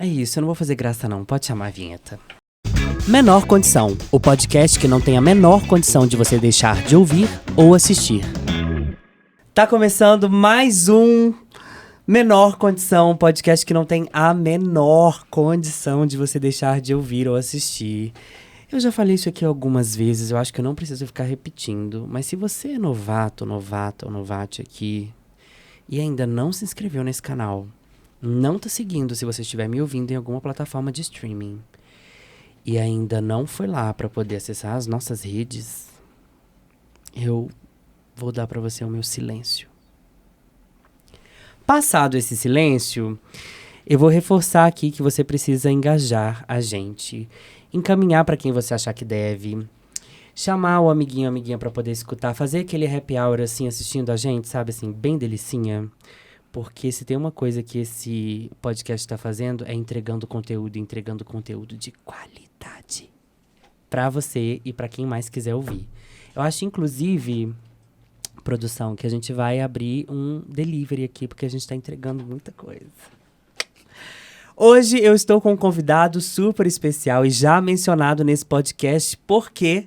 É isso, eu não vou fazer graça não, pode chamar a vinheta. Menor Condição, o podcast que não tem a menor condição de você deixar de ouvir ou assistir. Tá começando mais um Menor Condição, podcast que não tem a menor condição de você deixar de ouvir ou assistir. Eu já falei isso aqui algumas vezes, eu acho que eu não preciso ficar repetindo, mas se você é novato ou novate aqui e ainda não se inscreveu nesse canal, não tá seguindo se você estiver me ouvindo em alguma plataforma de streaming e ainda não foi lá para poder acessar as nossas redes, eu vou dar para você o meu silêncio. Passado esse silêncio, eu vou reforçar aqui que você precisa engajar a gente, encaminhar para quem você achar que deve, chamar o amiguinho ou amiguinha para poder escutar, fazer aquele happy hour assim assistindo a gente, sabe assim, bem delicinha. Porque se tem uma coisa que esse podcast está fazendo é entregando conteúdo de qualidade para você e para quem mais quiser ouvir. Eu acho, inclusive, produção, que a gente vai abrir um delivery aqui, porque a gente está entregando muita coisa. Hoje eu estou com um convidado super especial e já mencionado nesse podcast, porque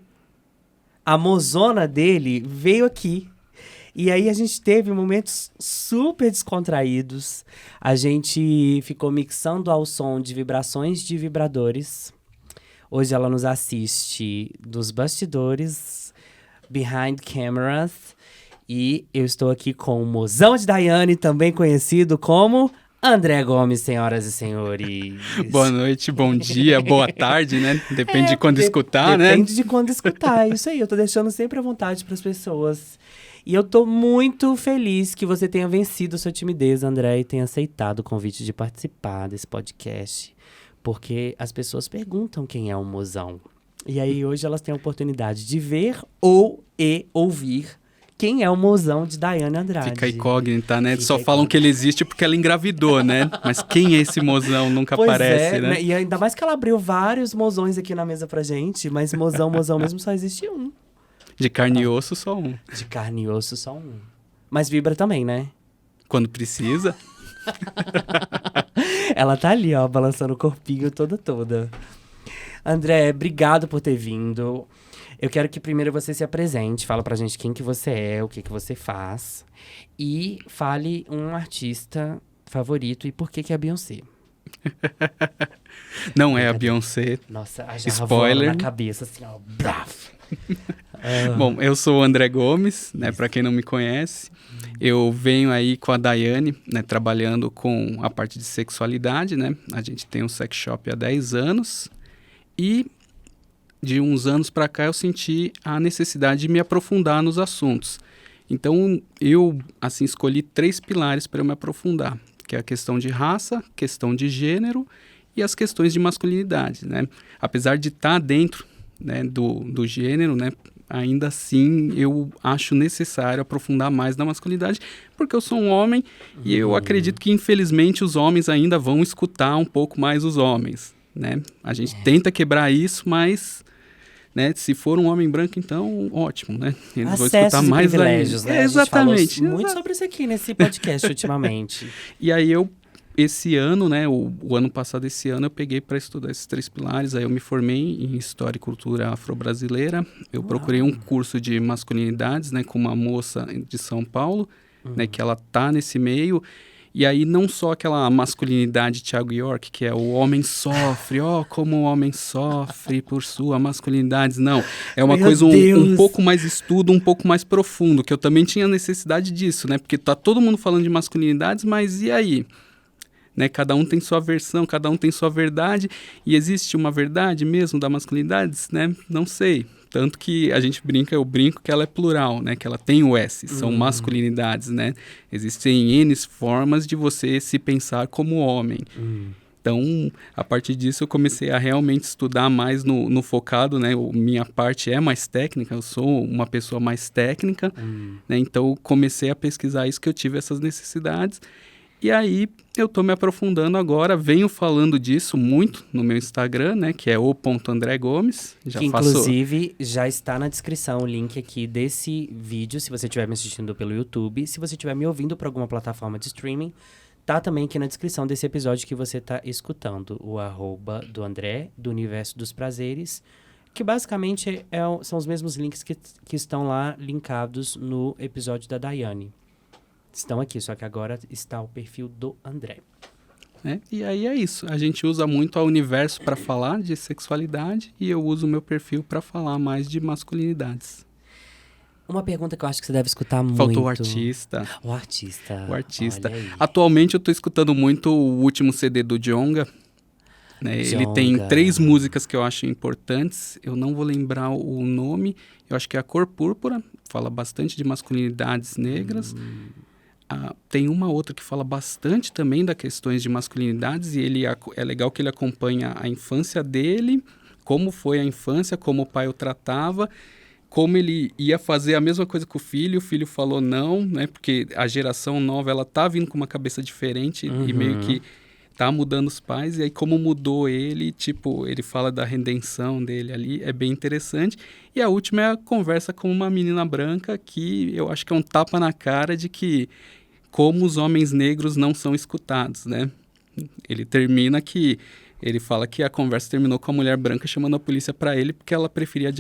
a mozona dele veio aqui. E aí a gente teve momentos super descontraídos. A gente ficou mixando ao som de vibrações de vibradores. Hoje ela nos assiste dos bastidores, behind cameras. E eu estou aqui com o mozão de Daiane, também conhecido como André Gomes, senhoras e senhores. Boa noite, bom dia, boa tarde, né? Depende de quando escutar, né? Depende de quando escutar, isso aí. Eu tô deixando sempre à vontade para as pessoas. E eu tô muito feliz que você tenha vencido sua timidez, André, e tenha aceitado o convite de participar desse podcast. Porque as pessoas perguntam quem é o mozão. E aí hoje elas têm a oportunidade de ver ou ouvir quem é o mozão de Daiane Andrade. Fica incógnita, né? Só falam que ele existe porque ela engravidou, né? Mas quem é esse mozão? Nunca aparece, né? E ainda mais que ela abriu vários mozões aqui na mesa pra gente, mas mozão mesmo só existe um. De carne e osso, só um. De carne e osso, só um. Mas vibra também, né? Quando precisa. Ela tá ali, ó, balançando o corpinho toda. André, obrigado por ter vindo. Eu quero que primeiro você se apresente, fala pra gente quem que você é, o que que você faz. E fale um artista favorito e por que é a Beyoncé. Não é a Beyoncé. Nossa, já spoiler na cabeça, assim, ó. Braf. Bom, eu sou o André Gomes, né? Para quem não me conhece. Eu venho aí com a Daiane, né? Trabalhando com a parte de sexualidade, né? A gente tem um sex shop há 10 anos. E de uns anos para cá eu senti a necessidade de me aprofundar nos assuntos. Então eu, assim, escolhi 3 pilares para eu me aprofundar, que é a questão de raça, questão de gênero e as questões de masculinidade, né? Apesar de estar dentro, né, do gênero, né, ainda assim eu acho necessário aprofundar mais na masculinidade, porque eu sou um homem e eu acredito que infelizmente os homens ainda vão escutar um pouco mais os homens, né? A gente tenta quebrar isso, mas, né, se for um homem branco, então ótimo, né? Eles vão escutar mais privilégios, né? Exatamente. A gente falou muito sobre isso aqui nesse podcast ultimamente. E aí esse ano, né, o ano passado, esse ano, eu peguei para estudar esses 3 pilares. Aí eu me formei em História e Cultura Afro-Brasileira. Eu procurei um curso de masculinidades, né, com uma moça de São Paulo, né, que ela tá nesse meio. E aí não só aquela masculinidade Thiago York, que é o homem sofre, como o homem sofre por sua masculinidade. Não, é uma coisa um pouco mais estudo, um pouco mais profundo, que eu também tinha necessidade disso, né? Porque tá todo mundo falando de masculinidades, mas e aí? Né? Cada um tem sua versão, cada um tem sua verdade, e existe uma verdade mesmo da masculinidade, né? Não sei. Tanto que a gente brinca, eu brinco que ela é plural, né? Que ela tem o S, são masculinidades, né? Existem N formas de você se pensar como homem. Então, a partir disso, eu comecei a realmente estudar mais no focado, né? Minha parte é mais técnica, eu sou uma pessoa mais técnica, né? Então, comecei a pesquisar isso, que eu tive essas necessidades. E aí, eu tô me aprofundando agora, venho falando disso muito no meu Instagram, né, que é o.andregomes. Que, inclusive, já está na descrição o link aqui desse vídeo, se você estiver me assistindo pelo YouTube. Se você estiver me ouvindo por alguma plataforma de streaming, tá também aqui na descrição desse episódio que você tá escutando, o @ do André, do Universo dos Prazeres, que basicamente são os mesmos links que estão lá linkados no episódio da Daiane. Estão aqui, só que agora está o perfil do André. E aí é isso. A gente usa muito o Universo para falar de sexualidade e eu uso o meu perfil para falar mais de masculinidades. Uma pergunta que eu acho que você deve escutar muito. Faltou o artista. O artista. O artista. Olha aí. Atualmente eu tô escutando muito o último CD do Djonga. Né? Ele tem 3 músicas que eu acho importantes. Eu não vou lembrar o nome. Eu acho que é A Cor Púrpura. Fala bastante de masculinidades negras. Tem uma outra que fala bastante também das questões de masculinidades. E é legal que ele acompanha a infância dele. Como foi a infância, como o pai o tratava. Como ele ia fazer a mesma coisa com o filho falou não, né? Porque a geração nova, ela tá vindo com uma cabeça diferente e meio que tá mudando os pais. E aí, como mudou ele, tipo, ele fala da redenção dele ali, é bem interessante. E a última é a conversa com uma menina branca, que eu acho que é um tapa na cara de que como os homens negros não são escutados, né? Ele termina que... Ele fala que a conversa terminou com a mulher branca chamando a polícia para ele porque ela preferia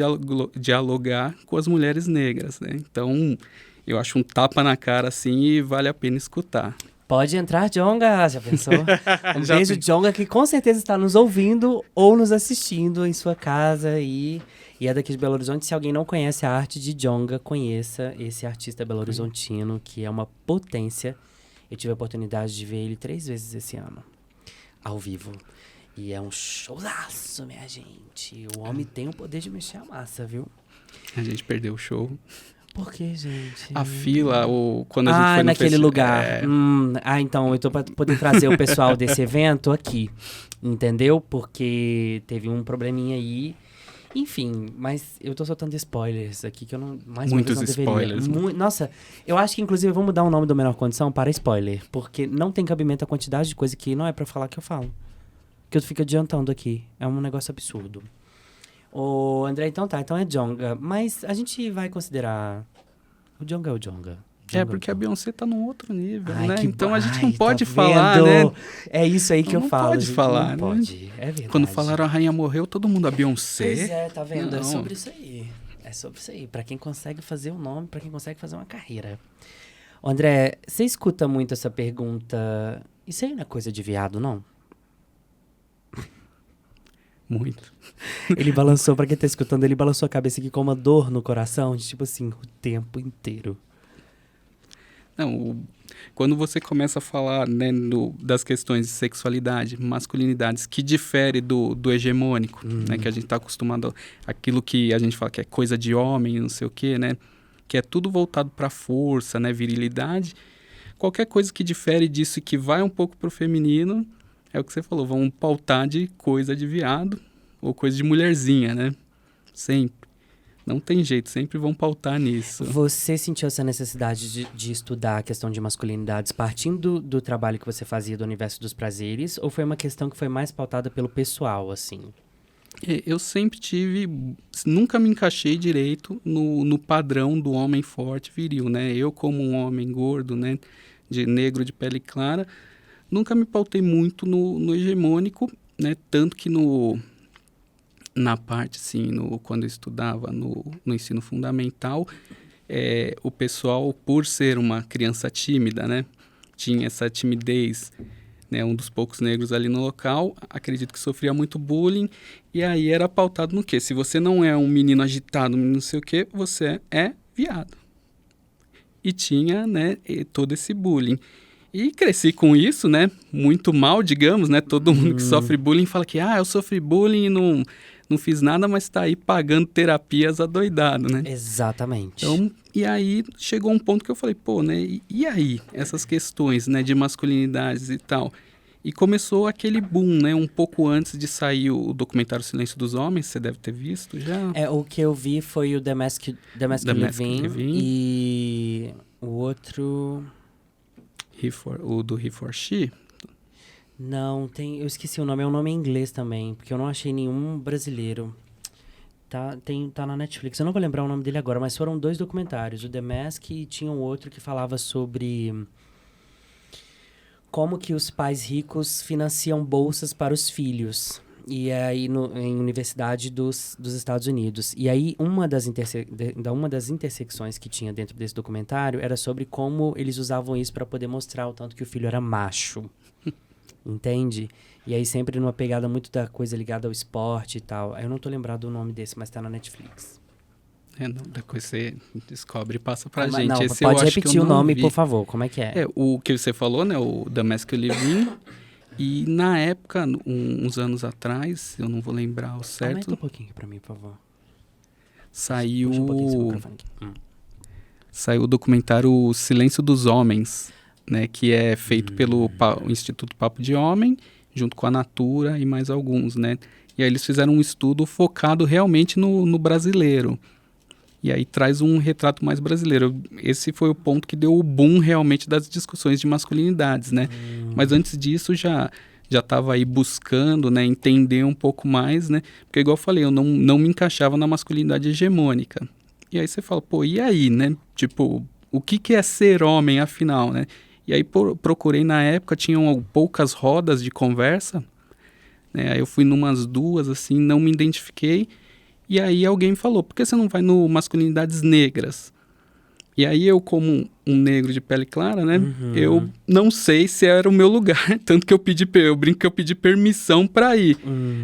dialogar com as mulheres negras, né? Então, eu acho um tapa na cara assim e vale a pena escutar. Pode entrar, Djonga, já pensou? Beijo, Djonga, que com certeza está nos ouvindo ou nos assistindo em sua casa e é daqui de Belo Horizonte. Se alguém não conhece a arte de Djonga, conheça esse artista belo-horizontino, que é uma potência. Eu tive a oportunidade de ver ele 3 vezes esse ano, ao vivo. E é um showzaço, minha gente. O homem tem o poder de mexer a massa, viu? A gente perdeu o show. Por que, gente? A fila, quando a gente foi no naquele lugar. Então, eu tô pra poder trazer o pessoal desse evento aqui, entendeu? Porque teve um probleminha aí. Enfim, mas eu tô soltando spoilers aqui que eu não... Muitos spoilers. Nossa, eu acho que inclusive vamos mudar o nome do Menor Condição para spoiler. Porque não tem cabimento a quantidade de coisa que não é pra falar que eu falo. Que eu fico adiantando aqui. É um negócio absurdo. Ô, André, então é Djonga. Mas a gente vai considerar... O Djonga é o Djonga. Porque a Beyoncé tá num outro nível, né? Que... Então a gente não tá pode vendo? falar, né? É isso aí que eu falo. Não pode falar, não né? Pode, é verdade. Quando falaram a rainha morreu, todo mundo a Beyoncé. Pois é, tá vendo? Não. É sobre isso aí. É sobre isso aí. Pra quem consegue fazer um nome, pra quem consegue fazer uma carreira. Ô, André, você escuta muito essa pergunta... Isso aí não é coisa de viado, não? Muito. Ele balançou, pra quem tá escutando, ele balançou a cabeça aqui com uma dor no coração, de tipo assim, o tempo inteiro. Não, quando você começa a falar, né, das questões de sexualidade, masculinidades, que difere do hegemônico, né, que a gente tá acostumado, aquilo que a gente fala que é coisa de homem, não sei o quê, né, que é tudo voltado pra força, né, virilidade, qualquer coisa que difere disso e que vai um pouco pro feminino, é o que você falou, vão pautar de coisa de viado ou coisa de mulherzinha, né? Sempre. Não tem jeito, sempre vão pautar nisso. Você sentiu essa necessidade de estudar a questão de masculinidades partindo do trabalho que você fazia do Universo dos Prazeres, ou foi uma questão que foi mais pautada pelo pessoal, assim? Eu sempre nunca me encaixei direito no padrão do homem forte, viril, né? Eu como um homem gordo, né, de negro, de pele clara, nunca me pautei muito no hegemônico, né? Tanto que na parte, assim, quando eu estudava no ensino fundamental, o pessoal, por ser uma criança tímida, né? Tinha essa timidez, né? Um dos poucos negros ali no local, acredito que sofria muito bullying, e aí era pautado no quê? Se você não é um menino agitado, não sei o quê, você é viado. E tinha, né, todo esse bullying. E cresci com isso, né? Muito mal, digamos, né? Todo mundo que sofre bullying fala que, eu sofri bullying e não fiz nada, mas tá aí pagando terapias adoidado, né? Exatamente. Então, e aí chegou um ponto que eu falei, pô, né? E aí? Essas questões, né? De masculinidades e tal. E começou aquele boom, né? Um pouco antes de sair o documentário Silêncio dos Homens, você deve ter visto já. O que eu vi foi o The Masked Levine e o outro... O do He for She? Não, eu esqueci o nome, é um nome em inglês também, porque eu não achei nenhum brasileiro. Tá na Netflix, eu não vou lembrar o nome dele agora, mas foram 2 documentários, o The Mask e tinha um outro que falava sobre como que os pais ricos financiam bolsas para os filhos. E aí, em universidade dos Estados Unidos. E aí, uma das intersecções que tinha dentro desse documentário era sobre como eles usavam isso para poder mostrar o tanto que o filho era macho. Entende? E aí, sempre numa pegada muito da coisa ligada ao esporte e tal. Eu não tô lembrado o nome desse, mas tá na Netflix. Não, depois você descobre e passa pra gente. Não, Esse pode eu acho repetir que eu o não nome, vi. por favor. Como é que é? O que você falou, né? O The Masculine. E na época, uns anos atrás, eu não vou lembrar o certo. Aumenta um pouquinho aqui pra mim, por favor. Saiu. Puxa um pouquinho esse microfone aqui. Saiu o documentário O Silêncio dos Homens, né? Que é feito pelo Instituto Papo de Homem, junto com a Natura e mais alguns, né? E aí eles fizeram um estudo focado realmente no brasileiro. E aí traz um retrato mais brasileiro. Esse foi o ponto que deu o boom realmente das discussões de masculinidades, né? Mas antes disso já estava aí buscando, né, entender um pouco mais, né? Porque igual eu falei, eu não me encaixava na masculinidade hegemônica. E aí você fala, pô, e aí, né? Tipo, o que é ser homem, afinal, né? E aí procurei na época, tinham poucas rodas de conversa, né? Aí eu fui numas duas, assim, não me identifiquei. E aí alguém me falou, por que você não vai no Masculinidades Negras? E aí eu, como um negro de pele clara, né? Eu não sei se era o meu lugar. Tanto que eu brinco que eu pedi permissão para ir.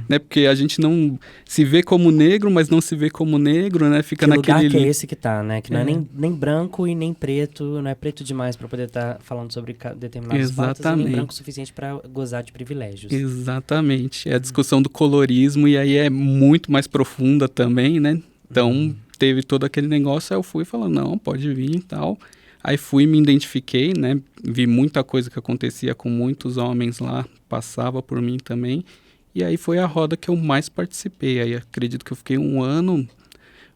Né? Porque a gente não se vê como negro, mas não se vê como negro, né? Fica que naquele... lugar que é esse que tá, né? Que não é nem branco e nem preto, não é preto demais para poder estar falando sobre determinadas pautas e nem branco o suficiente para gozar de privilégios. Exatamente. É a discussão do colorismo e aí é muito mais profunda também, né? Então, teve todo aquele negócio, aí eu fui falando, não, pode vir e tal. Aí fui, me identifiquei, né? Vi muita coisa que acontecia com muitos homens lá, passava por mim também. E aí foi a roda que eu mais participei. Aí acredito que eu fiquei um ano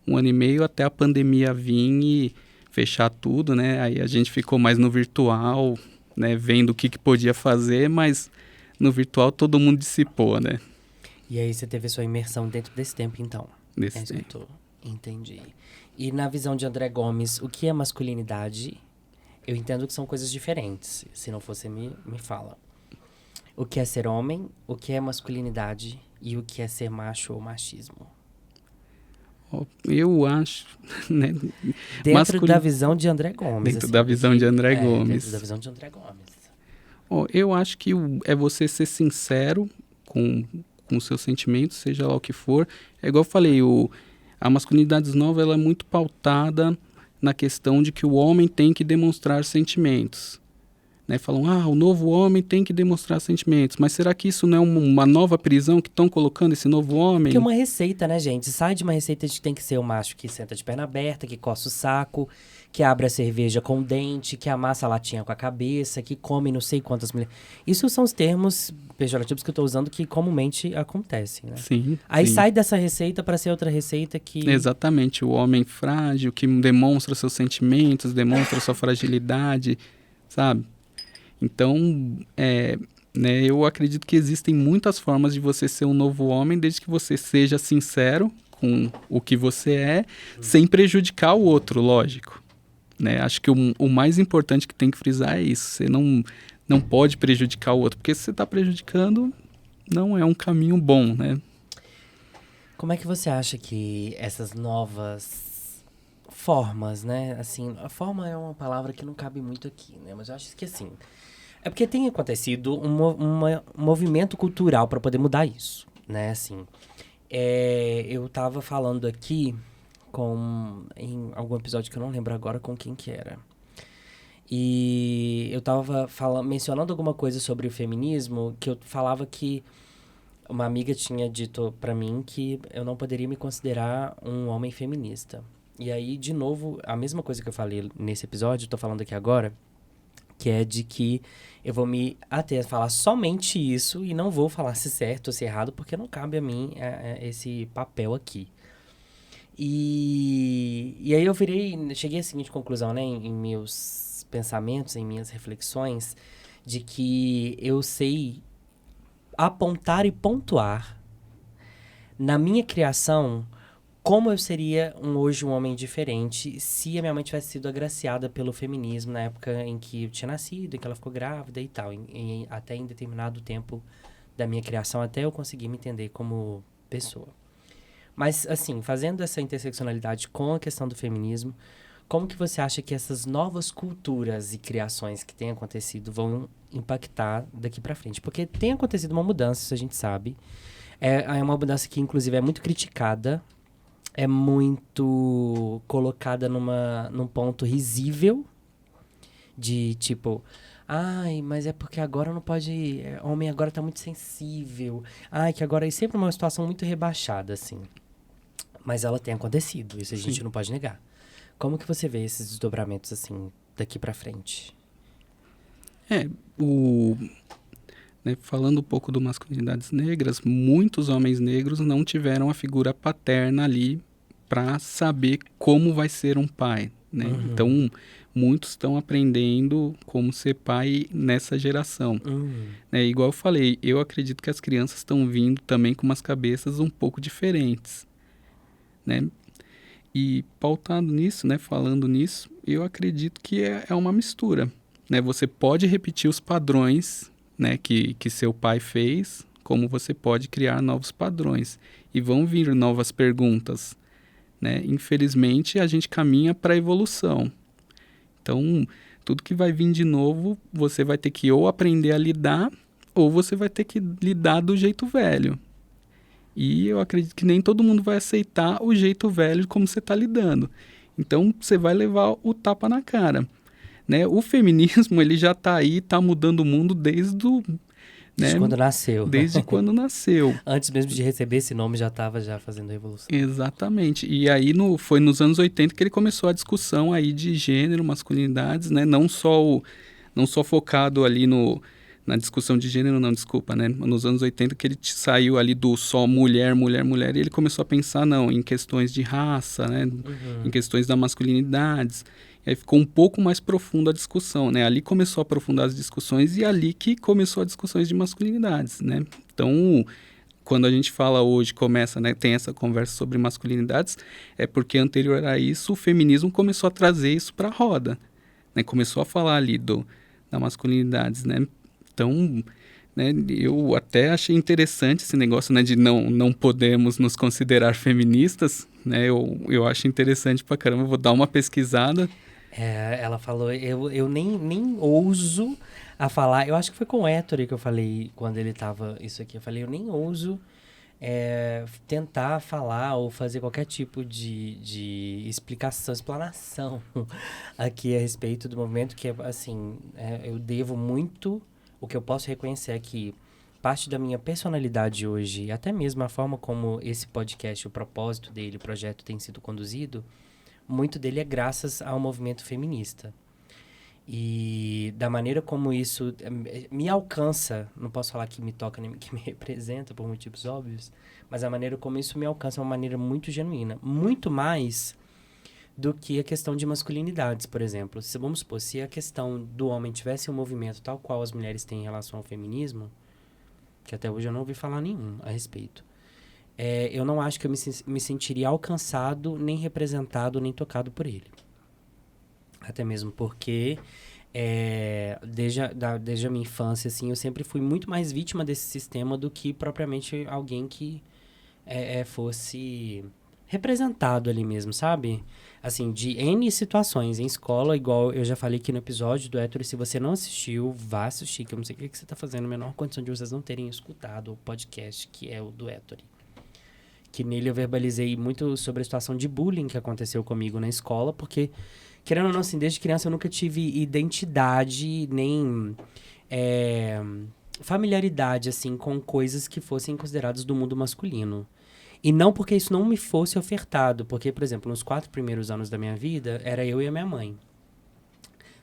e meio até a pandemia vir e fechar tudo, né? Aí a gente ficou mais no virtual, né? Vendo o que podia fazer, mas no virtual todo mundo dissipou, né? E aí você teve a sua imersão dentro desse tempo, então? Desse tempo. Entendi. E na visão de André Gomes, o que é masculinidade? Eu entendo que são coisas diferentes. Se não fosse, me fala. O que é ser homem, o que é masculinidade e o que é ser macho ou machismo? Eu acho, né? Dentro da visão de André Gomes. Dentro da visão de André Gomes. Dentro da visão de André Gomes. Eu acho que é você ser sincero com os seus sentimentos, seja lá o que for. É igual eu falei, a masculinidade nova ela é muito pautada na questão de que o homem tem que demonstrar sentimentos. Né? Falam, o novo homem tem que demonstrar sentimentos. Mas será que isso não é uma nova prisão que estão colocando esse novo homem? Porque é uma receita, né, gente? Sai de uma receita de que tem que ser o macho que senta de perna aberta, que coça o saco, que abre a cerveja com o dente, que amassa a latinha com a cabeça, que come não sei quantas mulheres. Isso são os termos pejorativos que eu tô usando que comumente acontecem, né? Sim. Aí sai dessa receita para ser outra receita que... Exatamente. O homem frágil, que demonstra seus sentimentos, demonstra sua fragilidade, sabe? Então, né, eu acredito que existem muitas formas de você ser um novo homem, desde que você seja sincero com o que você é, sem prejudicar o outro, lógico. Né? Acho que o mais importante que tem que frisar é isso. Você não pode prejudicar o outro, porque se você está prejudicando, não é um caminho bom, né? Como é que você acha que essas novas formas, né? Assim, a forma é uma palavra que não cabe muito aqui, né? Mas eu acho que assim... É porque tem acontecido um movimento cultural para poder mudar isso, né? Assim, eu tava falando aqui em algum episódio que eu não lembro agora com quem que era. E eu tava mencionando alguma coisa sobre o feminismo, que eu falava que uma amiga tinha dito pra mim que eu não poderia me considerar um homem feminista. E aí, de novo, a mesma coisa que eu falei nesse episódio, eu tô falando aqui agora, que é de que eu vou me ater a falar somente isso e não vou falar se certo ou se errado, porque não cabe a mim esse papel aqui. E aí eu cheguei à seguinte conclusão, né, em meus pensamentos, em minhas reflexões, de que eu sei apontar e pontuar na minha criação como eu seria hoje um homem diferente se a minha mãe tivesse sido agraciada pelo feminismo na época em que eu tinha nascido, em que ela ficou grávida e tal, até em determinado tempo da minha criação, até eu conseguir me entender como pessoa. Mas, assim, fazendo essa interseccionalidade com a questão do feminismo, como que você acha que essas novas culturas e criações que têm acontecido vão impactar daqui pra frente? Porque tem acontecido uma mudança, isso a gente sabe. É uma mudança que, inclusive, é muito criticada, é muito colocada num ponto risível de, tipo... Ai, mas é porque agora não pode... Homem agora tá muito sensível. Ai, que agora é sempre uma situação muito rebaixada, assim. Mas ela tem acontecido, isso a gente Sim. não pode negar. Como que você vê esses desdobramentos, assim, daqui pra frente? É, o, né, falando um pouco do masculinidades negras, muitos homens negros não tiveram a figura paterna ali para saber como vai ser um pai, né? Uhum. Então, muitos estão aprendendo como ser pai nessa geração. Né? Igual eu falei, eu acredito que as crianças estão vindo também com umas cabeças um pouco diferentes, né? E pautado nisso, né, falando nisso, eu acredito que é uma mistura, né? Você pode repetir os padrões, né, que seu pai fez, como você pode criar novos padrões. E vão vir novas perguntas, né? Infelizmente, a gente caminha para a evolução. Então, tudo que vai vir de novo, você vai ter que ou aprender a lidar, ou você vai ter que lidar do jeito velho. E eu acredito que nem todo mundo vai aceitar o jeito velho como você está lidando. Então, você vai levar o tapa na cara. Né? O feminismo, ele já está aí, está mudando o mundo Desde né? quando nasceu. Desde quando nasceu. Antes mesmo de receber esse nome, já estava já fazendo a revolução. Exatamente. E aí foi nos anos 80 que ele começou a discussão aí de gênero, masculinidades, né? Não só focado ali na discussão de gênero, não, desculpa, né? Nos anos 80 que ele saiu ali do só mulher, mulher, mulher, e ele começou a pensar, não, em questões de raça, né? Em questões da masculinidades. E aí ficou um pouco mais profunda a discussão, né? Ali começou a aprofundar as discussões e ali que começou as discussões de masculinidades, né? Então, quando a gente fala hoje, começa, né, tem essa conversa sobre masculinidades, é porque anterior a isso o feminismo começou a trazer isso para a roda, né? Começou a falar ali da masculinidades, né? Então, né, eu até achei interessante esse negócio, né, de não podemos nos considerar feministas, né? Eu acho interessante pra caramba, vou dar uma pesquisada. Ela falou, eu nem ouso a falar, eu acho que foi com o Héctor que eu falei quando ele tava isso aqui, eu falei, eu nem ouso tentar falar ou fazer qualquer tipo de explanação aqui a respeito do movimento, que assim, eu devo muito, o que eu posso reconhecer é que parte da minha personalidade hoje, até mesmo a forma como esse podcast, o propósito dele, o projeto tem sido conduzido, muito dele é graças ao movimento feminista. E da maneira como isso me alcança, não posso falar que me toca nem que me representa por motivos óbvios, mas a maneira como isso me alcança é uma maneira muito genuína. Muito mais do que a questão de masculinidades, por exemplo. Vamos supor, se a questão do homem tivesse um movimento tal qual as mulheres têm em relação ao feminismo, que até hoje eu não ouvi falar nenhum a respeito, eu não acho que eu me sentiria alcançado, nem representado, nem tocado por ele. Até mesmo porque, desde a minha infância, assim, eu sempre fui muito mais vítima desse sistema do que propriamente alguém que fosse representado ali mesmo, sabe? Assim, de N situações em escola, igual eu já falei aqui no episódio do Héctor, se você não assistiu, vá assistir, que eu não sei o que você tá fazendo, a menor condição de vocês não terem escutado o podcast, que é o do Héctor. Que nele eu verbalizei muito sobre a situação de bullying que aconteceu comigo na escola, porque, querendo ou não, assim, desde criança eu nunca tive identidade, nem familiaridade, assim, com coisas que fossem consideradas do mundo masculino. E não porque isso não me fosse ofertado, porque, por exemplo, nos 4 primeiros anos da minha vida, era eu e a minha mãe.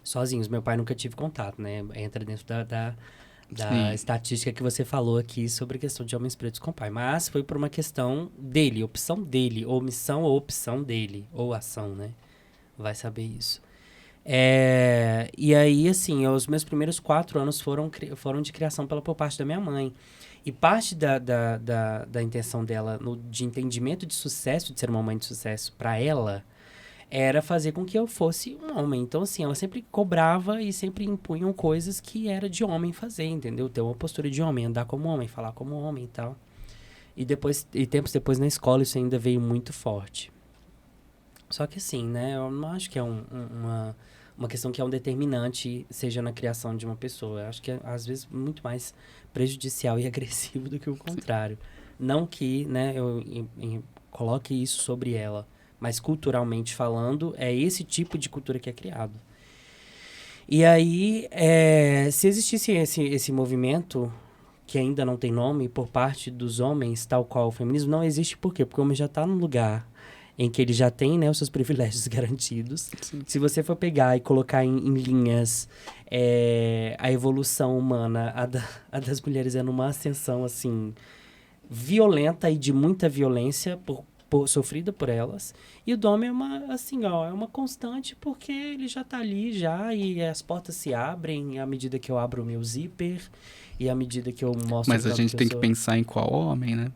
Sozinhos, meu pai nunca tive contato, né? Entra dentro da estatística que você falou aqui sobre a questão de homens pretos com pai. Mas foi por uma questão dele, opção dele, omissão ou opção dele, ou ação, né? Vai saber isso. E aí, assim, os meus primeiros 4 anos foram de criação por parte da minha mãe. E parte da intenção dela, de entendimento de sucesso, de ser uma mãe de sucesso para ela, era fazer com que eu fosse um homem. Então, assim, ela sempre cobrava e sempre impunham coisas que era de homem fazer, entendeu? Ter uma postura de homem, andar como homem, falar como homem e tal. E tempos depois na escola isso ainda veio muito forte. Só que assim, né, eu não acho que é uma questão que é um determinante, seja na criação de uma pessoa. Eu acho que é, às vezes, muito mais prejudicial e agressivo do que o contrário. Não que, né, eu coloque isso sobre ela, mas culturalmente falando, é esse tipo de cultura que é criado. E aí, se existisse esse movimento, que ainda não tem nome, por parte dos homens, tal qual o feminismo, não existe por quê? Porque o homem já está num lugar em que ele já tem, né, os seus privilégios garantidos. Sim. Se você for pegar e colocar em linhas a evolução humana, a das mulheres é numa ascensão, assim, violenta e de muita violência sofrida por elas. E o do homem é uma constante porque ele já tá ali já e as portas se abrem à medida que eu abro o meu zíper e à medida que eu mostro... Mas a gente tem que pensar em qual homem, né?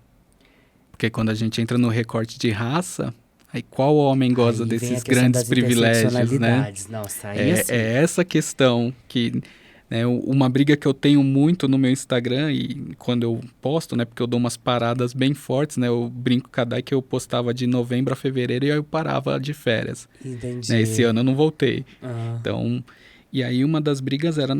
Porque quando a gente entra no recorte de raça, aí qual homem goza desses grandes privilégios, né? Nossa, é essa questão que... né, uma briga que eu tenho muito no meu Instagram e quando eu posto, né, porque eu dou umas paradas bem fortes, né, eu brinco com a Dai que eu postava de novembro a fevereiro e aí eu parava de férias. Entendi. Né, esse ano eu não voltei. Então, e aí uma das brigas era,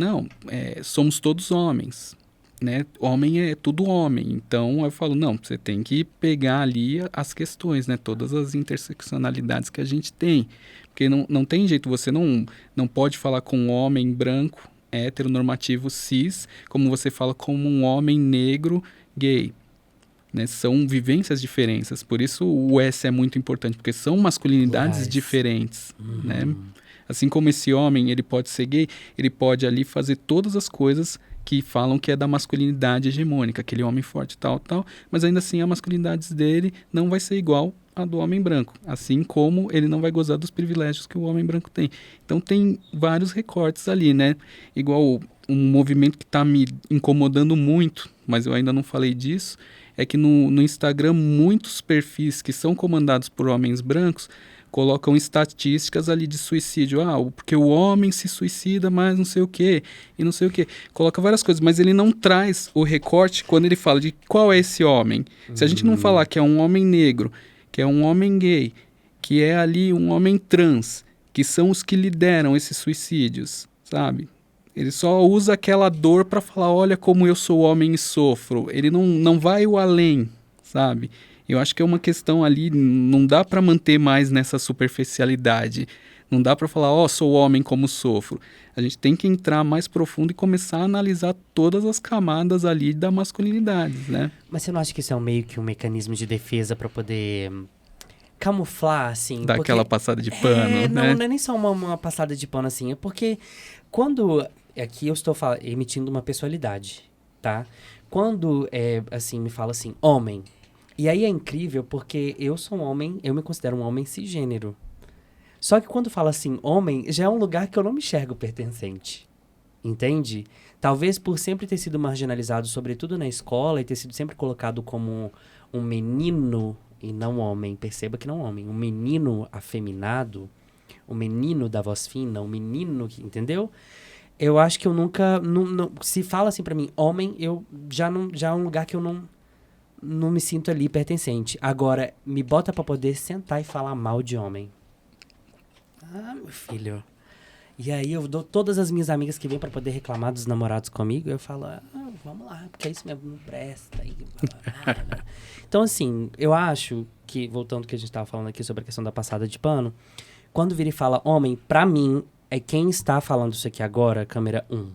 somos todos homens, né, homem é tudo homem. Então eu falo, não, você tem que pegar ali as questões, né, todas as interseccionalidades que a gente tem. Porque não tem jeito, você não pode falar com um homem branco, heteronormativo cis, como você fala como um homem negro gay, né? São vivências diferentes, por isso o S é muito importante, porque são masculinidades diferentes, né? Assim como esse homem, ele pode ser gay, ele pode ali fazer todas as coisas que falam que é da masculinidade hegemônica, aquele homem forte, tal, mas ainda assim a masculinidade dele não vai ser igual a do homem branco, assim como ele não vai gozar dos privilégios que o homem branco tem. Então tem vários recortes ali, né? Igual um movimento que está me incomodando muito, mas eu ainda não falei disso, é que no Instagram muitos perfis que são comandados por homens brancos colocam estatísticas ali de suicídio. Porque o homem se suicida, mas não sei o quê, e não sei o quê. Coloca várias coisas, mas ele não traz o recorte quando ele fala de qual é esse homem. Se a gente não falar que é um homem negro, que é um homem gay, que é ali um homem trans, que são os que lideram esses suicídios, sabe? Ele só usa aquela dor para falar, olha como eu sou homem e sofro. Ele não vai o além, sabe? Eu acho que é uma questão ali, não dá para manter mais nessa superficialidade. Não dá para falar, sou homem como sofro. A gente tem que entrar mais profundo e começar a analisar todas as camadas ali da masculinidade, né? Mas você não acha que isso é meio que um mecanismo de defesa para poder camuflar, assim? Dar aquela passada de pano, né? Não é nem só uma passada de pano, assim. É porque quando... Aqui eu estou emitindo uma pessoalidade, tá? Quando, assim, me fala assim, homem... E aí é incrível porque eu sou um homem, eu me considero um homem cisgênero. Só que quando fala assim, homem, já é um lugar que eu não me enxergo pertencente. Entende? Talvez por sempre ter sido marginalizado, sobretudo na escola, e ter sido sempre colocado como um menino e não homem. Perceba que não homem. Um menino afeminado, um menino da voz fina, um menino que... Entendeu? Eu acho que eu nunca... se fala assim pra mim, homem, eu já é um lugar que eu não me sinto ali pertencente. Agora, me bota pra poder sentar e falar mal de homem. Meu filho. E aí eu dou todas as minhas amigas que vêm pra poder reclamar dos namorados comigo, eu falo, vamos lá, porque é isso mesmo, não presta. Então, assim, eu acho que, voltando ao que a gente tava falando aqui sobre a questão da passada de pano, quando vira e fala homem, pra mim, é quem está falando isso aqui agora, câmera 1.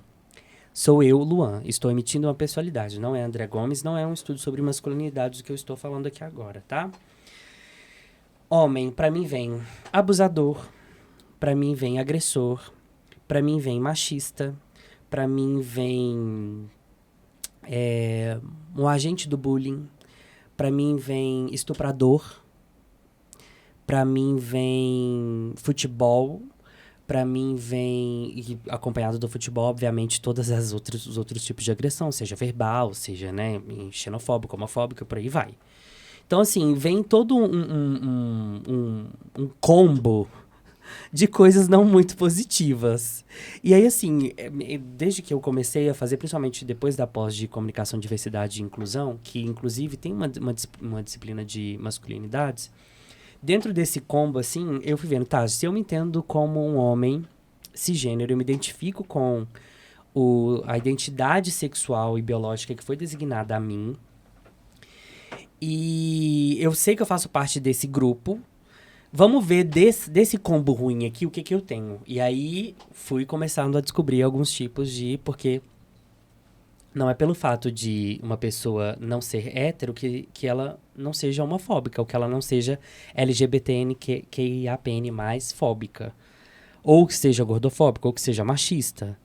Sou eu, Luan. Estou emitindo uma pessoalidade. Não é André Gomes, não é um estudo sobre masculinidade que eu estou falando aqui agora, tá? Homem, pra mim vem abusador, pra mim vem agressor, pra mim vem machista, pra mim vem um agente do bullying, pra mim vem estuprador, pra mim vem futebol, pra mim vem, e acompanhado do futebol, obviamente, os outros tipos de agressão, seja verbal, seja, né, xenofóbico, homofóbico, por aí vai. Então, assim, vem todo um combo de coisas não muito positivas. E aí, assim, desde que eu comecei a fazer, principalmente depois da pós de comunicação, diversidade e inclusão, que inclusive tem uma disciplina de masculinidades, dentro desse combo, assim, eu fui vendo, tá, se eu me entendo como um homem cisgênero, eu me identifico com a identidade sexual e biológica que foi designada a mim, e eu sei que eu faço parte desse grupo. Vamos ver desse combo ruim aqui, o que que eu tenho. E aí, fui começando a descobrir alguns tipos porque não é pelo fato de uma pessoa não ser hétero que ela não seja homofóbica, ou que ela não seja LGBTQIAPN+, fóbica. Ou que seja gordofóbica, ou que seja machista.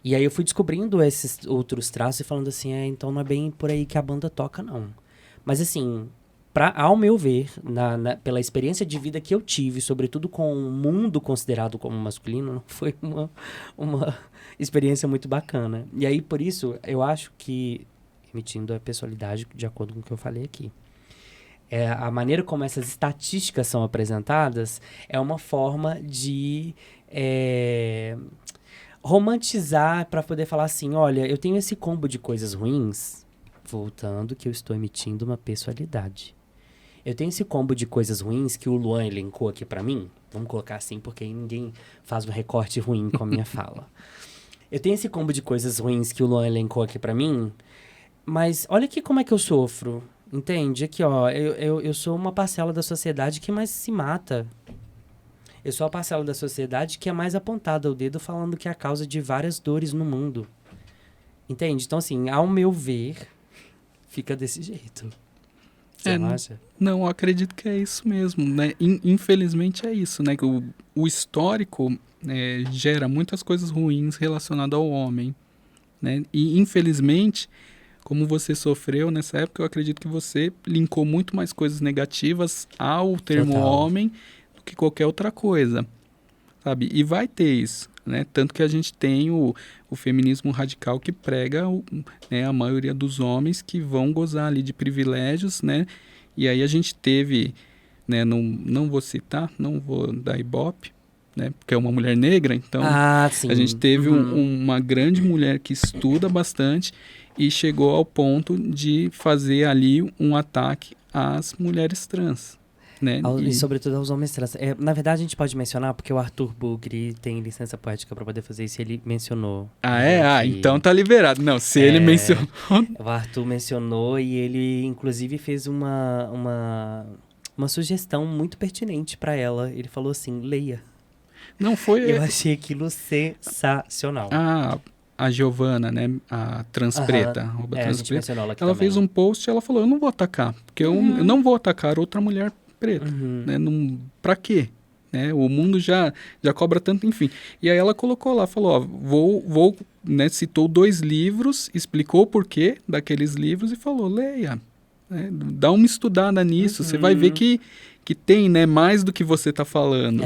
E aí eu fui descobrindo esses outros traços e falando assim, então não é bem por aí que a banda toca, não. Mas assim, ao meu ver, pela experiência de vida que eu tive, sobretudo com o mundo considerado como masculino, foi uma experiência muito bacana. E aí, por isso, eu acho que, emitindo a pessoalidade de acordo com o que eu falei aqui, a maneira como essas estatísticas são apresentadas é uma forma de romantizar para poder falar assim, olha, eu tenho esse combo de coisas ruins, voltando que eu estou emitindo uma pessoalidade. Eu tenho esse combo de coisas ruins que o Luan elencou aqui pra mim. Vamos colocar assim, porque ninguém faz um recorte ruim com a minha fala. Eu tenho esse combo de coisas ruins que o Luan elencou aqui pra mim, mas olha aqui como é que eu sofro, entende? Aqui, ó, eu sou uma parcela da sociedade que mais se mata. Eu sou a parcela da sociedade que é mais apontada ao dedo falando que é a causa de várias dores no mundo. Entende? Então, assim, ao meu ver, fica desse jeito. Você não acha? Não, eu acredito que é isso mesmo, né? Infelizmente é isso, né? Que o histórico gera muitas coisas ruins relacionadas ao homem, né? E infelizmente, como você sofreu nessa época, eu acredito que você linkou muito mais coisas negativas ao termo Total. homem do que qualquer outra coisa, sabe? E vai ter isso, né? Tanto que a gente tem o feminismo radical que prega né, a maioria dos homens que vão gozar ali de privilégios, né? E aí a gente teve, né? Não vou citar, não vou dar ibope, né? Porque é uma mulher negra, então Sim. a gente teve uma grande mulher que estuda bastante e chegou ao ponto de fazer ali um ataque às mulheres trans. Né? E sobretudo aos homens trans. Na verdade, a gente pode mencionar, porque o Arthur Bugri tem licença poética para poder fazer isso, e ele mencionou. Então tá liberado. Não, se ele mencionou... O Arthur mencionou e ele, inclusive, fez uma sugestão muito pertinente para ela. Ele falou assim, leia. Não foi... Eu achei aquilo sensacional. A Giovana, né? A trans preta. A gente mencionou ela aqui ela também. fez um post e ela falou, eu não vou atacar, porque eu não vou atacar outra mulher preta, né? Não, pra quê? Né? O mundo já cobra tanto, enfim. E aí ela colocou lá, falou, ó, vou né? Citou 2 livros, explicou o porquê daqueles livros e falou, leia, né? Dá uma estudada nisso, você vai ver que tem, né, mais do que você tá falando.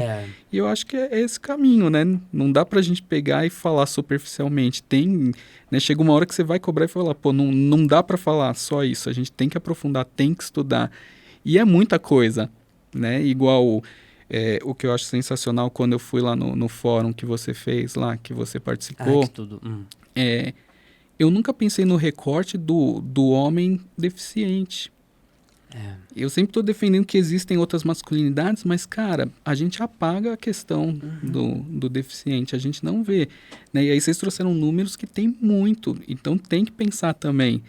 E eu acho que é esse caminho, né? Não dá pra gente pegar e falar superficialmente. Tem, né, chega uma hora que você vai cobrar e falar, pô, não dá pra falar só isso, a gente tem que aprofundar, tem que estudar. E é muita coisa, né? Igual o que eu acho sensacional quando eu fui lá no fórum que você fez lá, que você participou. Que tudo. Eu nunca pensei no recorte do homem deficiente. Eu sempre estou defendendo que existem outras masculinidades, mas, cara, a gente apaga a questão do deficiente, a gente não vê. Né? E aí vocês trouxeram números que tem muito, então tem que pensar também.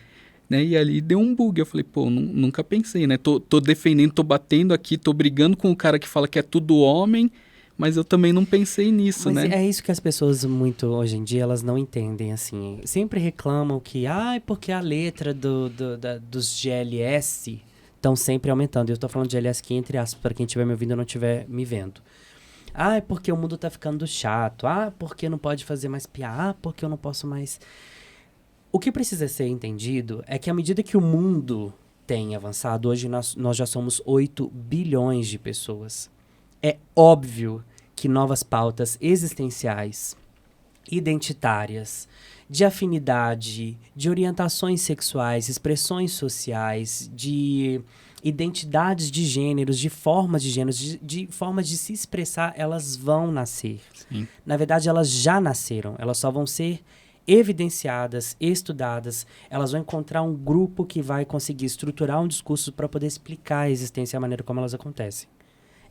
Né? E ali deu um bug, eu falei, pô, nunca pensei, né? Tô defendendo, tô batendo aqui, tô brigando com o cara que fala que é tudo homem, mas eu também não pensei nisso, mas né? É isso que as pessoas muito, hoje em dia, elas não entendem, assim. Sempre reclamam que, porque a letra dos GLS estão sempre aumentando. Eu tô falando de GLS aqui entre aspas, para quem estiver me ouvindo e não estiver me vendo. É porque o mundo tá ficando chato. Porque não pode fazer mais piada. Porque eu não posso mais... O que precisa ser entendido é que à medida que o mundo tem avançado, hoje nós já somos 8 bilhões de pessoas. É óbvio que novas pautas existenciais, identitárias, de afinidade, de orientações sexuais, expressões sociais, de identidades de gêneros, de formas de gêneros, de formas de se expressar, elas vão nascer. Sim. Na verdade, elas já nasceram. Elas só vão ser evidenciadas, estudadas. Elas vão encontrar um grupo que vai conseguir estruturar um discurso para poder explicar a existência e a maneira como elas acontecem.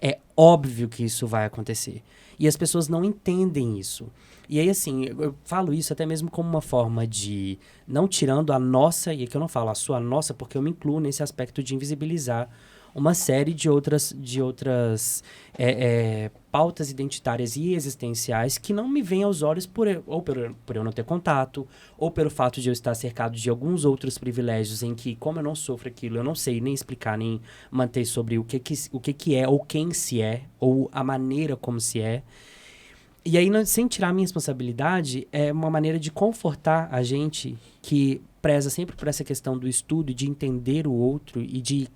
É óbvio que isso vai acontecer. E as pessoas não entendem isso. E aí, assim, eu falo isso até mesmo como uma forma de, não tirando a nossa, e aqui eu não falo a sua, a nossa, porque eu me incluo nesse aspecto de invisibilizar uma série de outras pautas identitárias e existenciais que não me vêm aos olhos por eu não ter contato, ou pelo fato de eu estar cercado de alguns outros privilégios em que, como eu não sofro aquilo, eu não sei nem explicar, nem manter sobre o que é, ou quem se é, ou a maneira como se é. E aí, sem tirar a minha responsabilidade, é uma maneira de confortar a gente que preza sempre por essa questão do estudo e de entender o outro e de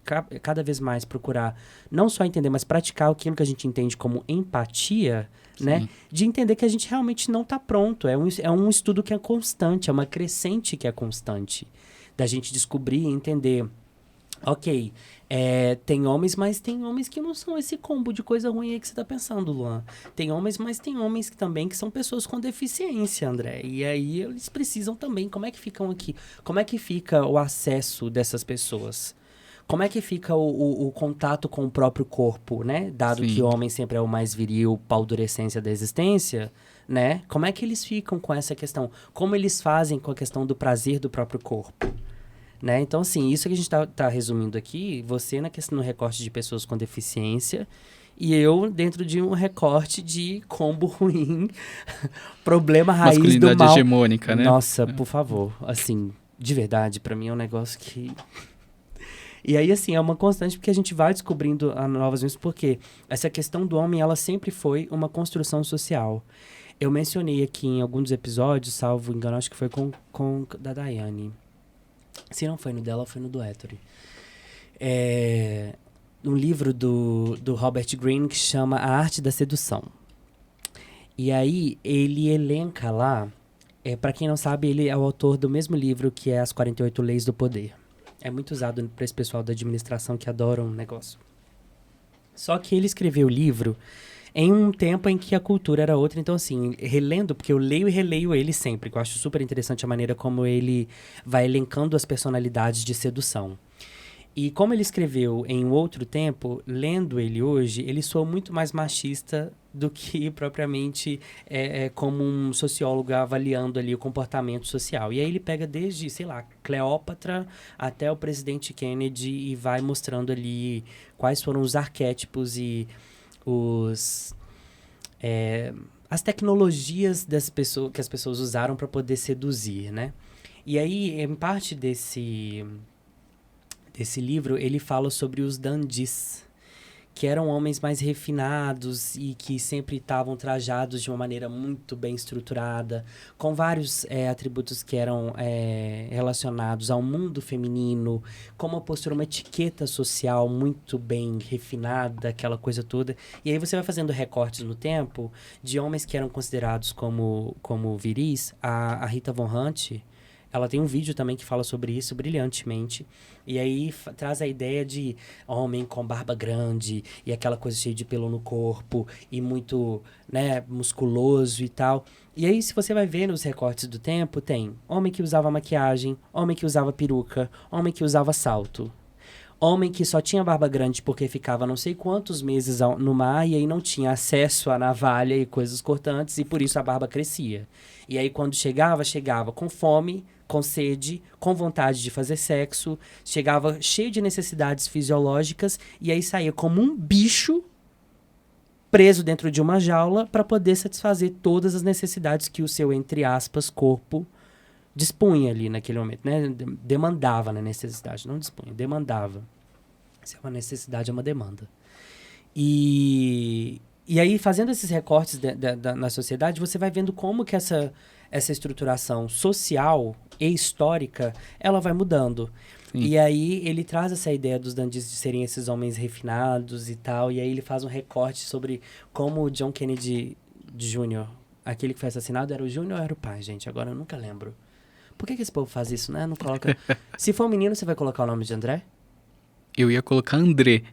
cada vez mais procurar não só entender, mas praticar aquilo que a gente entende como empatia, né? De entender que a gente realmente não está pronto. É um estudo que é constante, é uma crescente que é constante. Da gente descobrir e entender... Ok, tem homens, mas tem homens que não são esse combo de coisa ruim aí que você tá pensando, Luan. Tem homens, mas tem homens também que são pessoas com deficiência, André. E aí eles precisam também. Como é que ficam aqui? Como é que fica o acesso dessas pessoas? Como é que fica o contato com o próprio corpo, né? Dado Sim. que o homem sempre é o mais viril, paldurecência da existência, né? Como é que eles ficam com essa questão? Como eles fazem com a questão do prazer do próprio corpo? Né? Então, assim, isso que a gente tá resumindo aqui, você na questão do recorte de pessoas com deficiência e eu dentro de um recorte de combo ruim, problema raiz do mal. Masculinidade hegemônica, né? Nossa, por favor, assim, de verdade, pra mim é um negócio que... E aí, assim, é uma constante porque a gente vai descobrindo novas vezes, porque essa questão do homem, ela sempre foi uma construção social. Eu mencionei aqui em alguns episódios, salvo engano, acho que foi com da Daiane. Se não foi no dela, foi no do Ettore. Um livro do Robert Greene que chama A Arte da Sedução. E aí, ele elenca lá... para quem não sabe, ele é o autor do mesmo livro que é As 48 Leis do Poder. É muito usado para esse pessoal da administração que adoram o negócio. Só que ele escreveu o livro em um tempo em que a cultura era outra. Então, assim, relendo, porque eu leio e releio ele sempre, que eu acho super interessante a maneira como ele vai elencando as personalidades de sedução. E como ele escreveu em um outro tempo, lendo ele hoje, ele soa muito mais machista do que propriamente como um sociólogo avaliando ali o comportamento social. E aí ele pega desde, sei lá, Cleópatra até o presidente Kennedy e vai mostrando ali quais foram os arquétipos e as tecnologias que as pessoas usaram para poder seduzir, né? E aí, em parte desse livro, ele fala sobre os dandies, que eram homens mais refinados e que sempre estavam trajados de uma maneira muito bem estruturada, com vários atributos que eram relacionados ao mundo feminino, com uma postura, uma etiqueta social muito bem refinada, aquela coisa toda. E aí você vai fazendo recortes no tempo de homens que eram considerados como viris. A Rita Von Hunt, ela tem um vídeo também que fala sobre isso brilhantemente. E aí traz a ideia de homem com barba grande e aquela coisa cheia de pelo no corpo e muito, né, musculoso e tal. E aí, se você vai ver nos recortes do tempo, tem homem que usava maquiagem, homem que usava peruca, homem que usava salto. Homem que só tinha barba grande porque ficava não sei quantos meses no mar e aí não tinha acesso à navalha e coisas cortantes e por isso a barba crescia. E aí quando chegava com fome, com sede, com vontade de fazer sexo, chegava cheio de necessidades fisiológicas e aí saía como um bicho preso dentro de uma jaula para poder satisfazer todas as necessidades que o seu, entre aspas, corpo dispunha ali naquele momento, né? Demandava na necessidade, não dispunha, demandava. Se é uma necessidade, é uma demanda. E aí, fazendo esses recortes na sociedade, você vai vendo como que essa estruturação social e histórica, ela vai mudando. Sim. E aí ele traz essa ideia dos dandies de serem esses homens refinados e tal, e aí ele faz um recorte sobre como o John Kennedy Jr., aquele que foi assassinado, era o Júnior ou era o pai, gente? Agora eu nunca lembro. Por que esse povo faz isso, né? Não coloca... Se for um menino, você vai colocar o nome de André? Eu ia colocar André,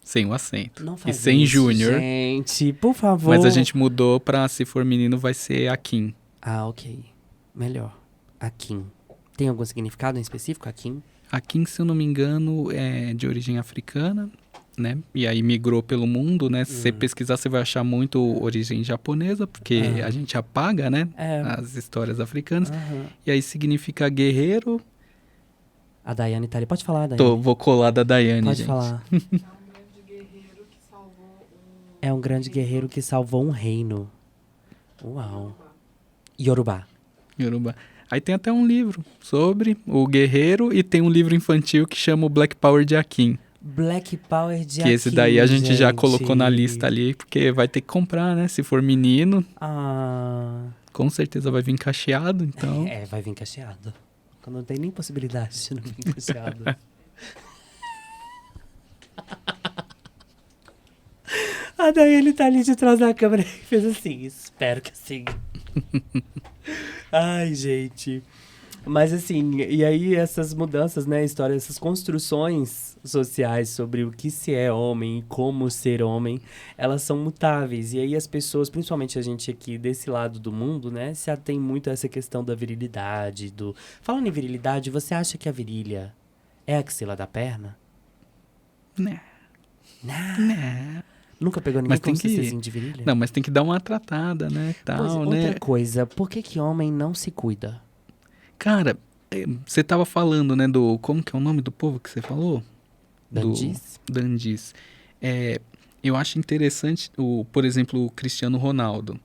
sem o acento. Não faz e sem isso, Júnior. gente, por favor. Mas a gente mudou pra, se for menino, vai ser Akin. Ah, ok. Melhor. Akin. Tem algum significado em específico, Akin? Akin, se eu não me engano, é de origem africana, né? E aí migrou pelo mundo, né? Se você pesquisar, você vai achar muito origem japonesa, porque a gente apaga, né? As histórias africanas. E aí significa guerreiro. A Daiane tá ali. Pode falar, Daiane. Vou colar da Daiane, Pode gente. falar. É um grande guerreiro que salvou um reino. Uau. Yorubá. Yorubá. Aí tem até um livro sobre o guerreiro e tem um livro infantil que chama o Black Power de Akin. Black Power de Akin, que esse daí a gente já colocou na lista ali, porque vai ter que comprar, né? Se for menino, com certeza vai vir cacheado, então... vai vir cacheado. Quando não tem nem possibilidade de não vir cacheado. A Daiane tá ali de trás da câmera e fez assim, espero que sim. Ai, gente. Mas assim, e aí essas mudanças, né, história, essas construções sociais sobre o que se é homem e como ser homem, elas são mutáveis. E aí as pessoas, principalmente a gente aqui desse lado do mundo, né, se atém muito a essa questão da virilidade, do... Falando em virilidade, você acha que a virilha é a axila da perna? Não. Nunca pegou ninguém com CCzinho de virilha? Não, mas tem que dar uma tratada, né, tal, pois, outra coisa, por que homem não se cuida? Cara, você tava falando, né, do... Como que é o nome do povo que você falou? Dandis? Dandis. Eu acho interessante, por exemplo, o Cristiano Ronaldo,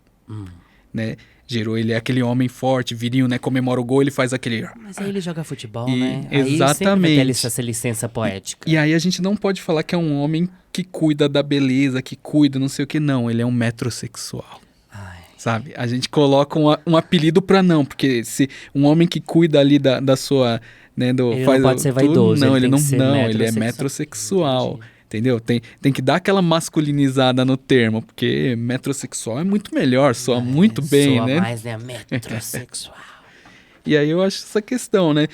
né? Gerou ele aquele homem forte, viril, né? Comemora o gol, ele faz aquele... Mas aí ele joga futebol, né? Exatamente. Aí sempre essa licença poética. E aí a gente não pode falar que é um homem que cuida da beleza, que cuida não sei o que, não. Ele é um metrosexual. Sabe? A gente coloca um apelido pra não, porque se um homem que cuida ali da sua... Né, ele não pode ser vaidoso. Não, ele é metrosexual. Entendeu? Tem que dar aquela masculinizada no termo, porque metrosexual é muito melhor, soa muito bem, soa né? mais, né? Metrosexual. E aí eu acho essa questão, né?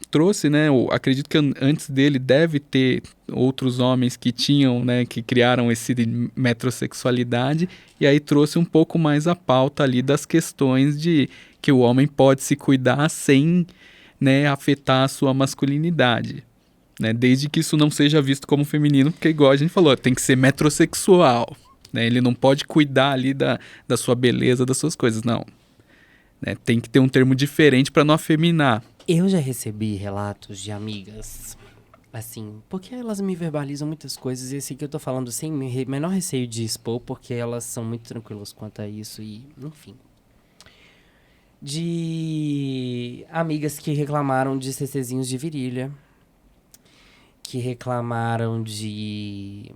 Trouxe, né? Acredito que antes dele deve ter outros homens que tinham, né? Que criaram esse metrosexualidade, e aí trouxe um pouco mais a pauta ali das questões de que o homem pode se cuidar sem, né, afetar a sua masculinidade. Né, desde que isso não seja visto como feminino, porque igual a gente falou, tem que ser metrosexual, né, ele não pode cuidar ali da sua beleza, das suas coisas, não, né, tem que ter um termo diferente para não afeminar. Eu já recebi relatos de amigas, assim, porque elas me verbalizam muitas coisas, e esse que eu tô falando sem menor receio de expor, porque elas são muito tranquilas quanto a isso, e enfim. De amigas que reclamaram de CCzinhos de virilha, que reclamaram de...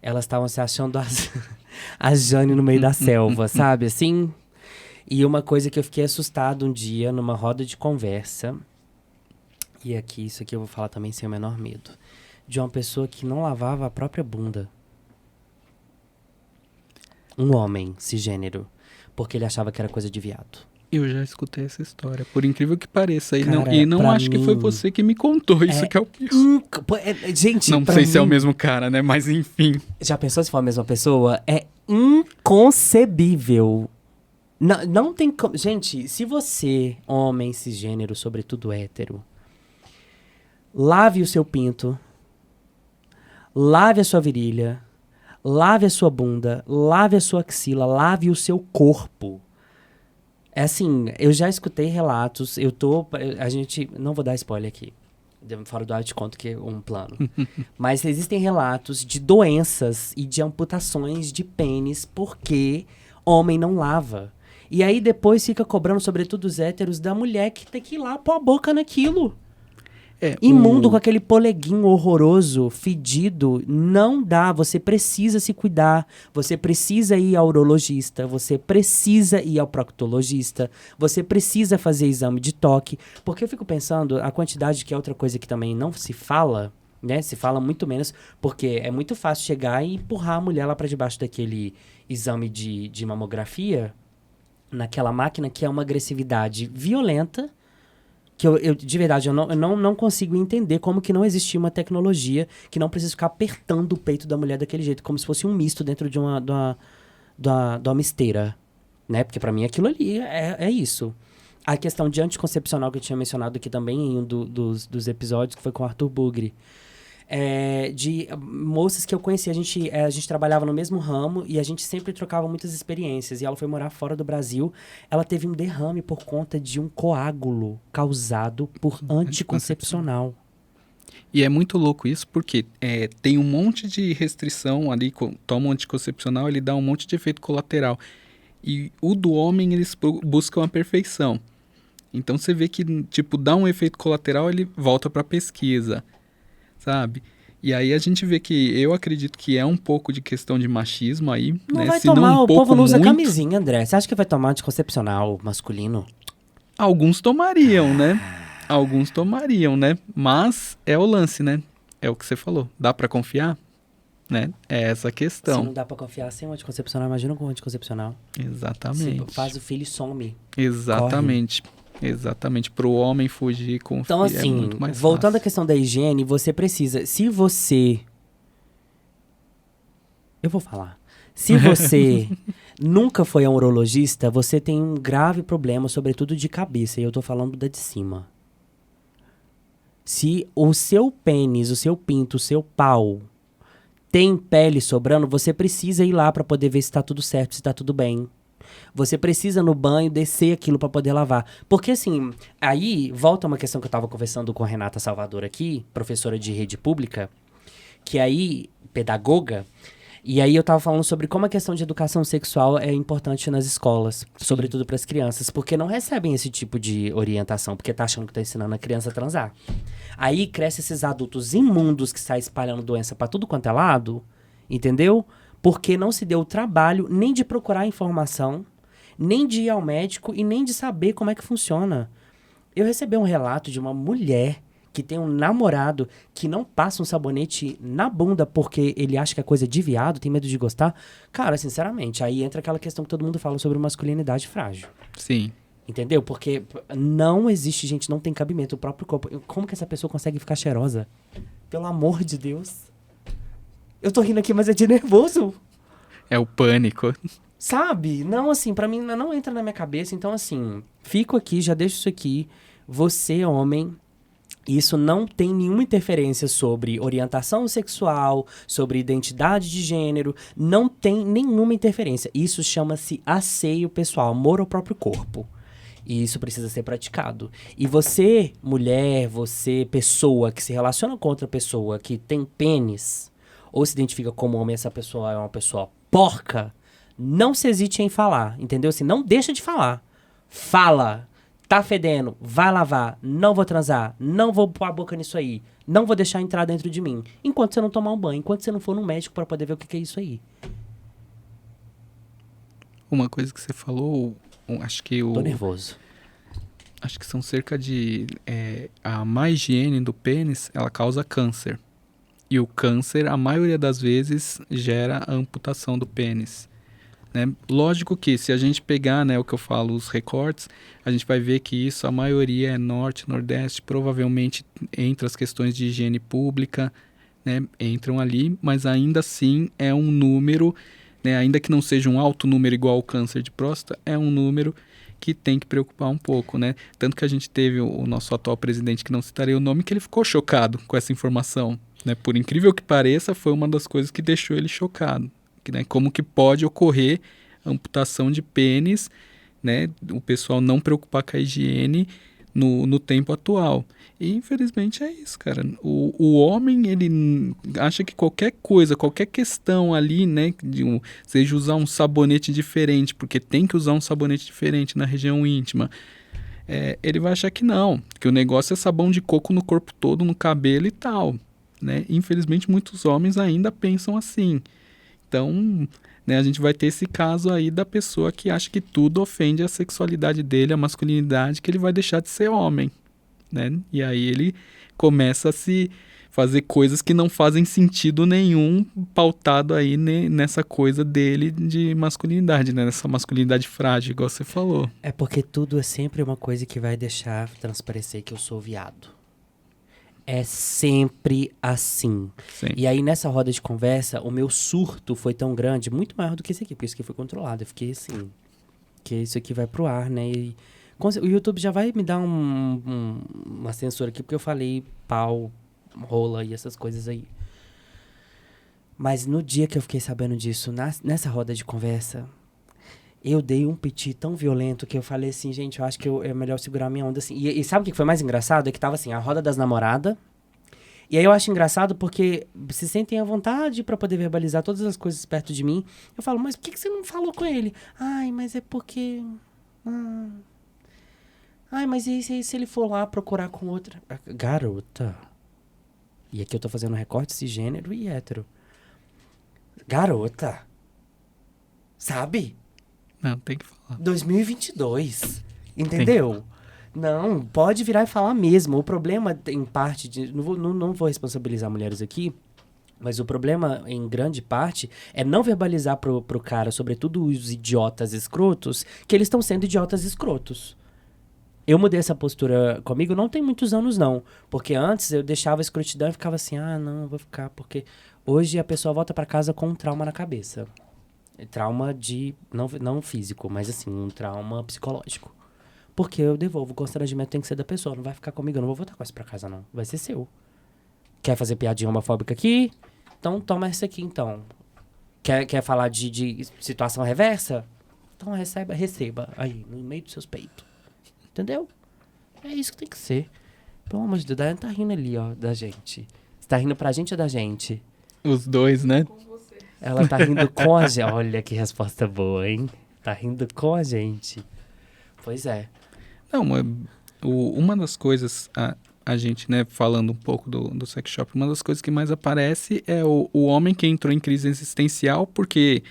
Elas estavam se achando a Jane no meio da selva, sabe? Assim. E uma coisa que eu fiquei assustado um dia, numa roda de conversa, e aqui, isso aqui eu vou falar também sem o menor medo, de uma pessoa que não lavava a própria bunda. Um homem cisgênero, porque ele achava que era coisa de viado. Eu já escutei essa história, por incrível que pareça. Cara, e não acho que foi você que me contou, isso que é o pior. Gente, não sei se é o mesmo cara, né? Mas enfim. Já pensou se for a mesma pessoa? É inconcebível. Não tem como... Gente, se você, homem cisgênero, sobretudo hétero, lave o seu pinto, lave a sua virilha, lave a sua bunda, lave a sua axila, lave o seu corpo. É assim, eu já escutei relatos, a gente, não vou dar spoiler aqui, fora do ar eu te conto que é um plano, mas existem relatos de doenças e de amputações de pênis porque homem não lava. E aí depois fica cobrando, sobretudo os héteros, da mulher que tem que ir lá pôr a boca naquilo. Imundo, com aquele poleguinho horroroso, fedido, não dá. Você precisa se cuidar, você precisa ir ao urologista, você precisa ir ao proctologista, você precisa fazer exame de toque. Porque eu fico pensando, a quantidade, que é outra coisa que também não se fala, né? Se fala muito menos, porque é muito fácil chegar e empurrar a mulher lá para debaixo daquele exame de mamografia, naquela máquina que é uma agressividade violenta, que de verdade, eu não consigo entender como que não existia uma tecnologia que não precisa ficar apertando o peito da mulher daquele jeito, como se fosse um misto dentro de uma esteira, né? Porque pra mim aquilo ali é isso. A questão de anticoncepcional que eu tinha mencionado aqui também em um dos episódios, que foi com o Arthur Bugre. De moças que eu conheci, a gente trabalhava no mesmo ramo e a gente sempre trocava muitas experiências. E ela foi morar fora do Brasil. Ela teve um derrame por conta de um coágulo causado por anticoncepcional. E é muito louco isso porque tem um monte de restrição ali, toma um anticoncepcional, ele dá um monte de efeito colateral. E o do homem, eles buscam a perfeição. Então você vê que, tipo, dá um efeito colateral, ele volta pra pesquisa, sabe? E aí a gente vê que, eu acredito que é um pouco de questão de machismo aí, não né? Vai Se não tomar, um o pouco povo não usa muito, camisinha, André. Você acha que vai tomar anticoncepcional masculino? alguns tomariam, né? Alguns tomariam, né? Mas é o lance, né? É o que você falou. Dá pra confiar? Né? É essa a Se questão. não dá pra confiar sem um anticoncepcional, imagina com um anticoncepcional. Exatamente. Se faz o filho e some. Exatamente. Exatamente. Pro homem fugir com o Então, filho assim, é muito mais voltando à fácil. questão da higiene, você precisa... Se você... Eu vou falar. Se você nunca foi a um urologista, você tem um grave problema, sobretudo de cabeça. E eu tô falando da de cima. Se o seu pênis, o seu pinto, o seu pau tem pele sobrando, você precisa ir lá pra poder ver se tá tudo certo, se tá tudo bem. Você precisa no banho descer aquilo pra poder lavar. Porque assim, aí volta uma questão que eu tava conversando com a Renata Salvador aqui, professora de rede pública, que aí, pedagoga, e aí eu tava falando sobre como a questão de educação sexual é importante nas escolas, sobretudo para as crianças, porque não recebem esse tipo de orientação, porque tá achando que tá ensinando a criança a transar. Aí cresce esses adultos imundos que saem espalhando doença pra tudo quanto é lado, entendeu? Porque não se deu o trabalho nem de procurar informação, nem de ir ao médico e nem de saber como é que funciona. Eu recebi um relato de uma mulher que tem um namorado que não passa um sabonete na bunda porque ele acha que é coisa de viado, tem medo de gostar. Cara, sinceramente, aí entra aquela questão que todo mundo fala sobre masculinidade frágil. Sim. Entendeu? Porque não existe, gente, não tem cabimento. O próprio corpo. Como que essa pessoa consegue ficar cheirosa? Pelo amor de Deus. Eu tô rindo aqui, mas é de nervoso. É o pânico. Sabe? Não, assim, pra mim não entra na minha cabeça. Então, assim, fico aqui, já deixo isso aqui. Você, homem, isso não tem nenhuma interferência sobre orientação sexual, sobre identidade de gênero. Não tem nenhuma interferência. Isso chama-se asseio pessoal, amor ao próprio corpo. E isso precisa ser praticado. E você, mulher, você, pessoa que se relaciona com outra pessoa que tem pênis, ou se identifica como homem, essa pessoa é uma pessoa porca, não se hesite em falar, entendeu? Assim, não deixa de falar. Fala. Tá fedendo, vai lavar, não vou transar, não vou pôr a boca nisso aí, não vou deixar entrar dentro de mim. Enquanto você não tomar um banho, enquanto você não for no médico pra poder ver o que é isso aí. Uma coisa que você falou, acho que Tô nervoso. Acho que são cerca de... a má higiene do pênis, ela causa câncer. E o câncer, a maioria das vezes, gera a amputação do pênis. Né? Lógico que se a gente pegar, né, o que eu falo, os recortes, a gente vai ver que isso, a maioria é norte, nordeste, provavelmente entre as questões de higiene pública, né, entram ali, mas ainda assim é um número, né, ainda que não seja um alto número igual ao câncer de próstata, é um número que tem que preocupar um pouco, né? Tanto que a gente teve o nosso atual presidente, que não citarei o nome, que ele ficou chocado com essa informação, né? Por incrível que pareça, foi uma das coisas que deixou ele chocado. Né, como que pode ocorrer amputação de pênis, né, o pessoal não preocupar com a higiene no tempo atual. E infelizmente é isso, cara. O homem, ele acha que qualquer coisa, qualquer questão ali, né, seja usar um sabonete diferente, porque tem que usar um sabonete diferente na região íntima, ele vai achar que não, que o negócio é sabão de coco no corpo todo, no cabelo e tal, né? Infelizmente, muitos homens ainda pensam assim. Então, né, a gente vai ter esse caso aí da pessoa que acha que tudo ofende a sexualidade dele, a masculinidade, que ele vai deixar de ser homem, né? E aí ele começa a se fazer coisas que não fazem sentido nenhum, pautado aí nessa coisa dele de masculinidade, né? Nessa masculinidade frágil, igual você falou. É porque tudo é sempre uma coisa que vai deixar transparecer que eu sou viado. É sempre assim. Sim. E aí, nessa roda de conversa, o meu surto foi tão grande, muito maior do que esse aqui, porque isso aqui foi controlado. Eu fiquei assim, que isso aqui vai pro ar, né? E o YouTube já vai me dar uma censura aqui, porque eu falei pau, rola e essas coisas aí. Mas no dia que eu fiquei sabendo disso, nessa roda de conversa, eu dei um piti tão violento que eu falei assim, gente, eu acho que é melhor segurar minha onda assim. E sabe o que foi mais engraçado? É que tava assim, a roda das namoradas. E aí eu acho engraçado porque se sentem à vontade pra poder verbalizar todas as coisas perto de mim. Eu falo, mas por que você não falou com ele? Ai, mas é porque... Ai, mas e se ele for lá procurar com outra? Garota. E aqui eu tô fazendo recorte cisgênero e hétero. Garota. Sabe? Não, tem que falar. 2022. Entendeu? Não, pode virar e falar mesmo. O problema, em parte, não vou responsabilizar mulheres aqui, mas o problema, em grande parte, é não verbalizar pro cara, sobretudo os idiotas escrotos, que eles estão sendo idiotas escrotos. Eu mudei essa postura comigo não tem muitos anos, não. Porque antes eu deixava a escrotidão e ficava assim, não, eu vou ficar, porque hoje a pessoa volta pra casa com um trauma na cabeça. Trauma de, não físico, mas assim, um trauma psicológico. Porque eu devolvo, o constrangimento tem que ser da pessoa, não vai ficar comigo, eu não vou voltar com isso pra casa, não. Vai ser seu. Quer fazer piadinha homofóbica aqui? Então toma essa aqui, então. Quer falar de situação reversa? Então receba aí, no meio dos seus peitos. Entendeu? É isso que tem que ser. Pelo amor de Deus, a Daiane tá rindo ali, ó, da gente. Você tá rindo pra gente ou da gente? Os dois, né? Ela tá rindo com a gente. Olha que resposta boa, hein? Tá rindo com a gente. Pois é. Não, uma das coisas, a gente, né, falando um pouco do sex shop, uma das coisas que mais aparece é o homem que entrou em crise existencial porque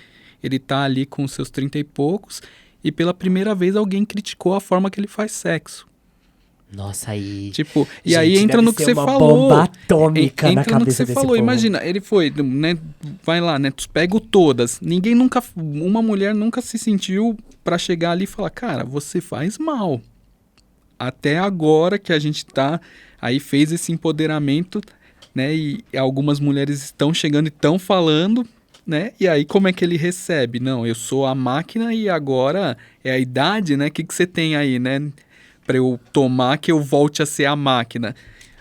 ele tá ali com seus 30 e poucos e pela primeira vez alguém criticou a forma que ele faz sexo. Nossa, aí... Tipo, e gente, aí entra no que você falou. Bomba atômica na entra no que cabeça você desse falou. povo. Imagina, ele foi, né? Vai lá, né? Tu pego todas. Ninguém nunca... Uma mulher nunca se sentiu pra chegar ali e falar, cara, você faz mal. Até agora que a gente tá... Aí fez esse empoderamento, né? E algumas mulheres estão chegando e estão falando, né? E aí como é que ele recebe? Não, eu sou a máquina e agora é a idade, né? O que você tem aí, né? Pra eu tomar que eu volte a ser a máquina.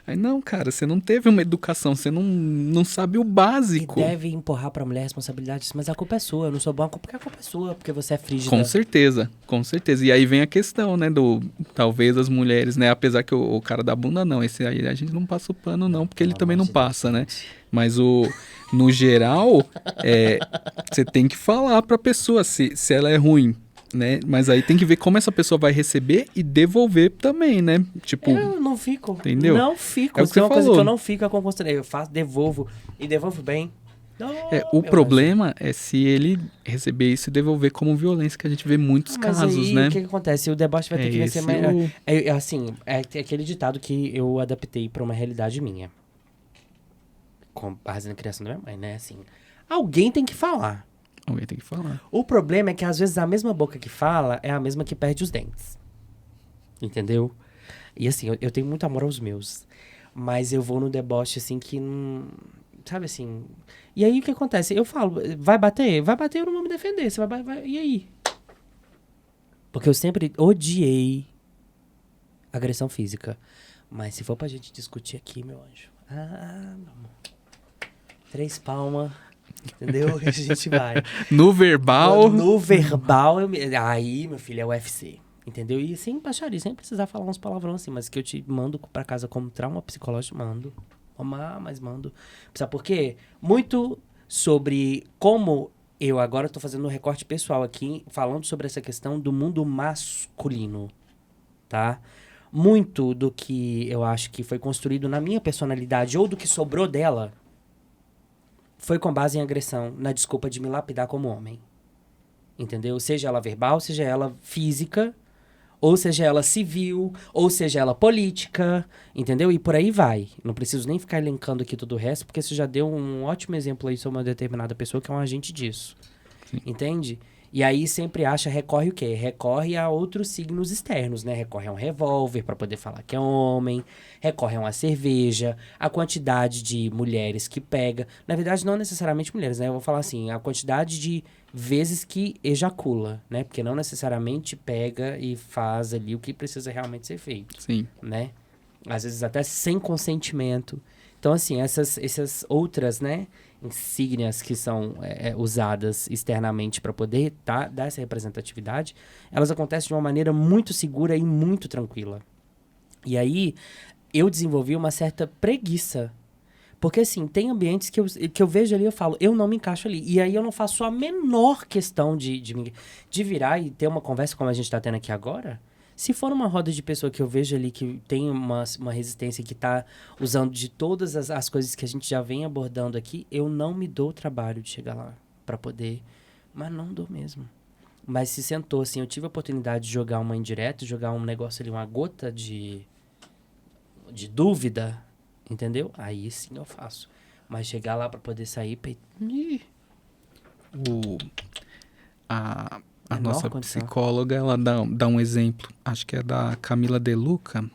Aí, não, cara, você não teve uma educação, você não sabe o básico. E deve empurrar pra mulher a responsabilidade disso, mas a culpa é sua, eu não sou bom, porque a culpa é sua, porque você é frígida. Com certeza, com certeza. E aí vem a questão, né, talvez as mulheres, né, apesar que o cara da bunda não, esse aí a gente não passa o pano não, porque ele também não passa, né. Mas no geral, você tem que falar pra pessoa se ela é ruim. Né? Mas aí tem que ver como essa pessoa vai receber e devolver também, né? Tipo, eu não fico. Entendeu? Não fico. É o que Tem você uma coisa falou. que eu não fico com constrangimento. Eu faço, devolvo. E devolvo bem. O problema é se ele receber isso e devolver como violência, que a gente vê muitos casos, aí, né? O que acontece? O debate vai ter que vencer mais. Assim, é aquele ditado que eu adaptei pra uma realidade minha. Com base na criação da minha mãe, né? Assim, alguém tem que falar. Alguém tem que falar. O problema é que às vezes a mesma boca que fala é a mesma que perde os dentes. Entendeu? E assim, eu tenho muito amor aos meus. Mas eu vou no deboche assim que não... Sabe assim... E aí o que acontece? Eu falo, vai bater? Vai bater, eu não vou me defender. Você vai... E aí? Porque eu sempre odiei agressão física. Mas se for pra gente discutir aqui, meu anjo... meu amor. 3 palmas... Entendeu? A gente vai. No verbal... No verbal, aí, meu filho, é o UFC. Entendeu? E sem baixaria, sem precisar falar uns palavrões assim, mas que eu te mando pra casa como trauma psicológico, mando. Mas mando. Sabe por quê? Muito sobre como eu agora tô fazendo um recorte pessoal aqui, falando sobre essa questão do mundo masculino. tá? Muito do que eu acho que foi construído na minha personalidade ou do que sobrou dela foi com base em agressão, na desculpa de me lapidar como homem. Entendeu? Seja ela verbal, seja ela física, ou seja ela civil, ou seja ela política, entendeu? E por aí vai. Não preciso nem ficar elencando aqui todo o resto, porque você já deu um ótimo exemplo aí sobre uma determinada pessoa que é um agente disso. Sim. Entende? E aí sempre recorre o quê? Recorre a outros signos externos, né? Recorre a um revólver para poder falar que é homem, recorre a uma cerveja, a quantidade de mulheres que pega. Na verdade, não necessariamente mulheres, né? Eu vou falar assim, a quantidade de vezes que ejacula, né? Porque não necessariamente pega e faz ali o que precisa realmente ser feito, Sim. né? Às vezes até sem consentimento. Então, assim, essas outras, né, insígnias que são usadas externamente para poder dar essa representatividade, elas acontecem de uma maneira muito segura e muito tranquila. E aí, eu desenvolvi uma certa preguiça. Porque, assim, tem ambientes que eu vejo ali e eu falo, eu não me encaixo ali. E aí eu não faço a menor questão de virar e ter uma conversa como a gente está tendo aqui agora. Se for uma roda de pessoa que eu vejo ali que tem uma resistência que está usando de todas as coisas que a gente já vem abordando aqui, eu não me dou o trabalho de chegar lá para poder. Mas não dou mesmo. Mas se sentou, assim, eu tive a oportunidade de jogar uma indireta, jogar um negócio ali, uma gota de dúvida, entendeu? Aí sim eu faço. Mas chegar lá para poder sair... A Menor nossa condição. psicóloga, ela dá um exemplo, acho que é da Camila De Luca,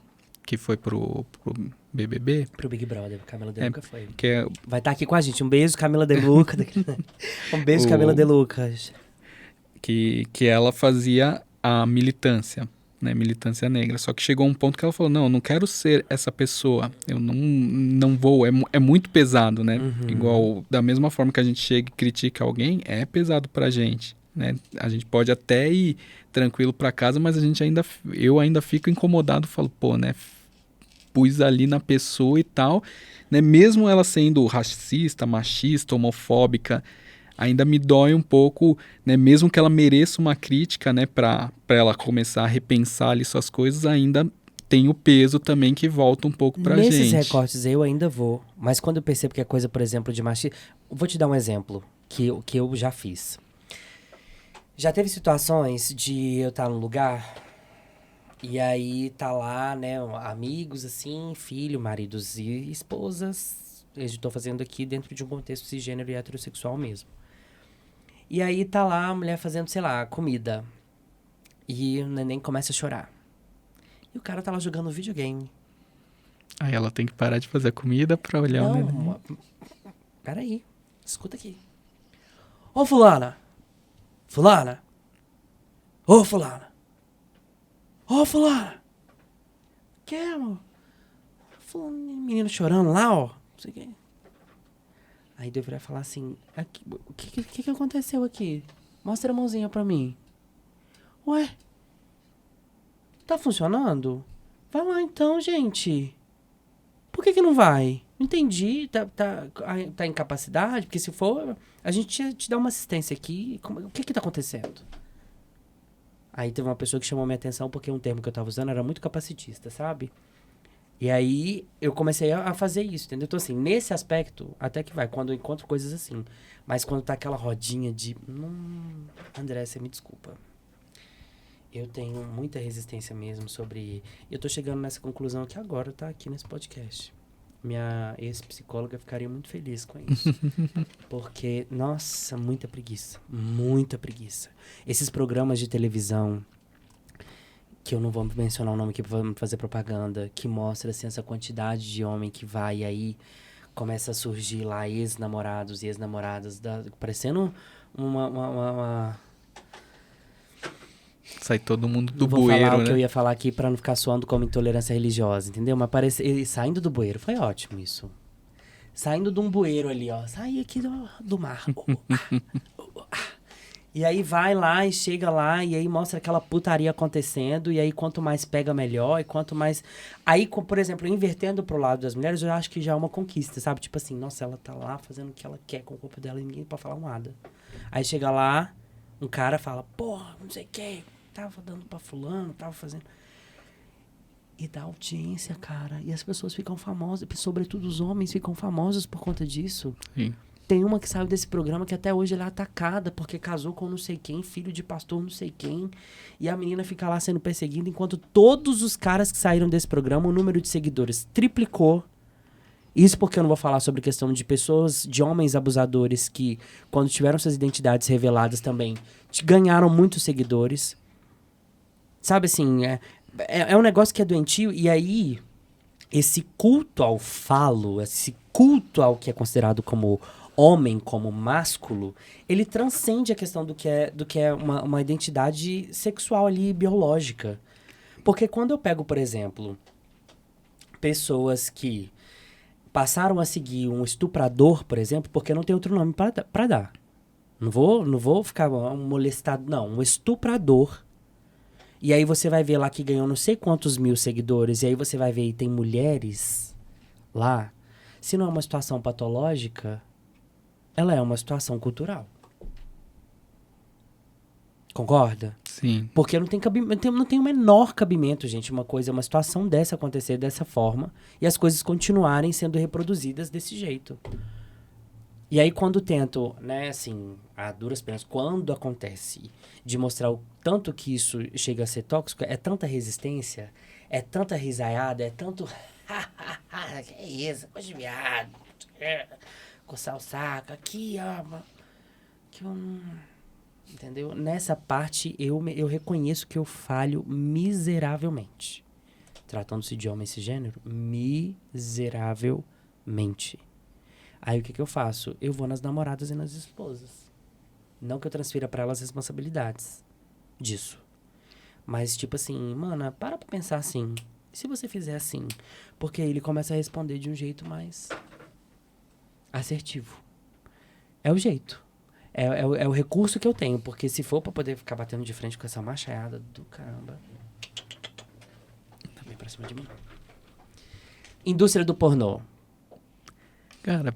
que foi pro BBB. Pro Big Brother, Camila De Luca foi. Que é Vai estar aqui com a gente. Um beijo, Camila De Luca. Um beijo, Camila De Lucas. Que ela fazia a militância, né? Militância negra. Só que chegou um ponto que ela falou, não, eu não quero ser essa pessoa. Eu não vou. É muito pesado, né? Uhum. Igual, da mesma forma que a gente chega e critica alguém, é pesado pra gente. Né? A gente pode até ir tranquilo para casa, mas eu ainda fico incomodado, falo, pô, né? Pus ali na pessoa e tal, né? Mesmo ela sendo racista, machista, homofóbica, ainda me dói um pouco, né? Mesmo que ela mereça uma crítica, né? Para ela começar a repensar ali suas coisas, ainda tem o peso também que volta um pouco pra gente. Nesses recortes eu ainda vou, mas quando eu percebo que é coisa, por exemplo, de machismo... Vou te dar um exemplo que eu já fiz. Já teve situações de eu estar num lugar e aí tá lá, né, amigos assim, filho, maridos e esposas. Eu estou fazendo aqui dentro de um contexto cisgênero e heterossexual mesmo. E aí tá lá a mulher fazendo, sei lá, comida. E o neném começa a chorar. E o cara tá lá jogando videogame. Aí ela tem que parar de fazer a comida pra olhar o neném. Não, peraí, escuta aqui. Ô fulana! Fulana? Ô, fulana? Ô, fulana? Que é, amor? Menino chorando lá, ó. Não sei o quê. Aí deveria falar assim, o que aconteceu aqui? Mostra a mãozinha pra mim. Ué? Tá funcionando? Vai lá então, gente. Por que não vai? Não entendi. Tá incapacidade? Porque se for, a gente te dá uma assistência aqui. O que tá acontecendo? Aí teve uma pessoa que chamou minha atenção porque um termo que eu tava usando era muito capacitista, sabe? E aí eu comecei a fazer isso, entendeu? Então, assim, nesse aspecto, até que vai, quando eu encontro coisas assim. Mas quando tá aquela rodinha de... André, você me desculpa. Eu tenho muita resistência mesmo sobre... Eu tô chegando nessa conclusão aqui agora, tá? Aqui nesse podcast. Minha ex-psicóloga ficaria muito feliz com isso. Porque, nossa, muita preguiça. Muita preguiça. Esses programas de televisão, que eu não vou mencionar o nome aqui pra fazer propaganda, que mostra, assim, essa quantidade de homem que vai e aí começa a surgir lá ex-namorados e ex-namoradas, parecendo uma... Sai todo mundo do vou bueiro, falar né? o que eu ia falar aqui pra não ficar soando como intolerância religiosa, entendeu? Mas saindo do bueiro, foi ótimo isso. Saindo de um bueiro ali, ó. Saí aqui do mar. E aí vai lá e chega lá e aí mostra aquela putaria acontecendo. E aí quanto mais pega, melhor. E quanto mais... Aí, por exemplo, invertendo pro lado das mulheres, eu acho que já é uma conquista, sabe? Tipo assim, nossa, ela tá lá fazendo o que ela quer com o corpo dela e ninguém pode falar nada. Aí chega lá, um cara fala, porra, não sei o que, tava dando pra fulano, tava fazendo... e dá audiência, cara. E as pessoas ficam famosas, sobretudo os homens ficam famosos por conta disso. Sim. Tem uma que saiu desse programa que até hoje ela é atacada porque casou com não sei quem, filho de pastor não sei quem. E a menina fica lá sendo perseguida, enquanto todos os caras que saíram desse programa, o número de seguidores triplicou. Isso porque eu não vou falar sobre questão de pessoas, de homens abusadores que, quando tiveram suas identidades reveladas também, ganharam muitos seguidores. Sabe assim, é um negócio que é doentio. E aí, esse culto ao falo, esse culto ao que é considerado como homem, como másculo, ele transcende a questão do que é uma identidade sexual ali, biológica. Porque quando eu pego, por exemplo, pessoas que passaram a seguir um estuprador, por exemplo, porque não tem outro nome para dar. Não vou ficar molestado, não. Um estuprador. E aí você vai ver lá que ganhou não sei quantos mil seguidores, e aí você vai ver e tem mulheres lá. Se não é uma situação patológica, ela é uma situação cultural. Concorda? Sim. Porque não tem o menor cabimento, gente, uma situação dessa acontecer dessa forma e as coisas continuarem sendo reproduzidas desse jeito. E aí quando tento, né, assim, a duras penas, quando acontece de mostrar o tanto que isso chega a ser tóxico, é tanta resistência, é tanta risaiada, é tanto... que é isso, coisa de viado, coçar o saco, aqui, ó, que eu não... Entendeu? Nessa parte, eu reconheço que eu falho miseravelmente. Tratando-se de homem cisgênero, miseravelmente. Aí o que eu faço? Eu vou nas namoradas e nas esposas. Não que eu transfira pra elas responsabilidades disso. Mas tipo assim, mana, para pra pensar assim. E se você fizer assim? Porque aí ele começa a responder de um jeito mais assertivo. É o jeito. É o recurso que eu tenho, porque se for pra poder ficar batendo de frente com essa machaiada do caramba, tá bem pra cima de mim. Indústria do pornô. Cara,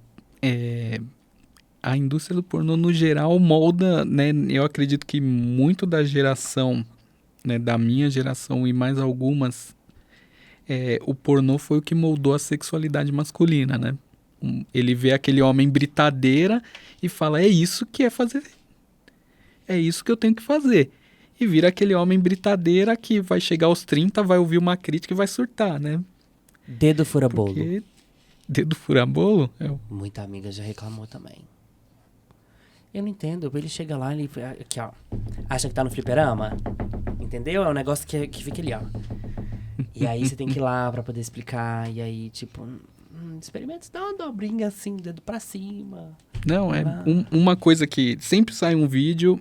a indústria do pornô, no geral, molda, né? Eu acredito que muito da geração, né, da minha geração e mais algumas, o pornô foi o que moldou a sexualidade masculina, né? Ele vê aquele homem britadeira e fala, é isso que é fazer. É isso que eu tenho que fazer. E vira aquele homem britadeira que vai chegar aos 30, vai ouvir uma crítica e vai surtar, né? Dedo fura-bolo. Porque dedo fura-bolo? Muita amiga já reclamou também. Eu não entendo. Ele chega lá e ele... Aqui, ó. Acha que tá no fliperama? Entendeu? É um negócio que fica ali, ó. E aí você tem que ir lá pra poder explicar. E aí, tipo... experimenta dar uma dobrinha assim, dedo pra cima. Não, uma coisa que sempre sai um vídeo,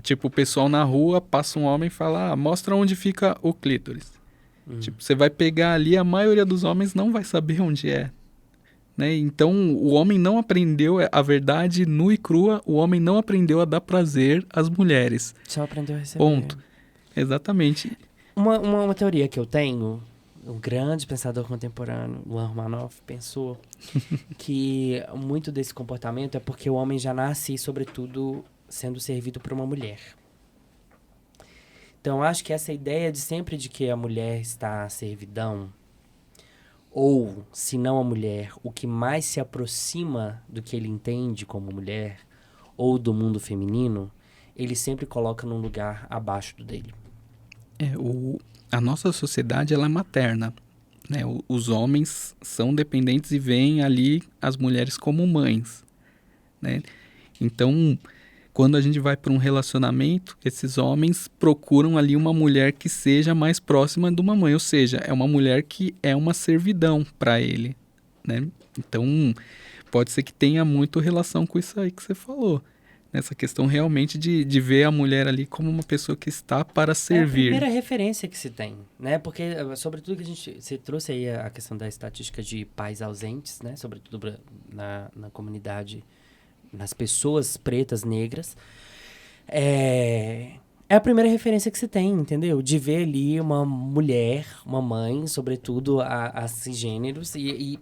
tipo, o pessoal na rua passa um homem e fala, mostra onde fica o clítoris. Tipo, você vai pegar ali, a maioria dos homens não vai saber onde é. Né? Então, o homem não aprendeu a verdade nua e crua, o homem não aprendeu a dar prazer às mulheres. Só aprendeu a receber. Ponto. Exatamente. Uma teoria que eu tenho... Um grande pensador contemporâneo, Luan Romanoff, pensou que muito desse comportamento é porque o homem já nasce, sobretudo, sendo servido por uma mulher. Então, acho que essa ideia de sempre de que a mulher está à servidão, ou, se não a mulher, o que mais se aproxima do que ele entende como mulher, ou do mundo feminino, ele sempre coloca num lugar abaixo do dele. A nossa sociedade, ela é materna, né? Os homens são dependentes e veem ali as mulheres como mães, né? Então, quando a gente vai para um relacionamento, esses homens procuram ali uma mulher que seja mais próxima de uma mãe, ou seja, é uma mulher que é uma servidão para ele, né? Então, pode ser que tenha muito relação com isso aí que você falou. Nessa questão realmente de ver a mulher ali como uma pessoa que está para servir. É a primeira referência que se tem, né? Porque, sobretudo, que você trouxe aí a questão da estatística de pais ausentes, né? Sobretudo na comunidade, nas pessoas pretas, negras. É a primeira referência que se tem, entendeu? De ver ali uma mulher, uma mãe, sobretudo a cisgêneros, e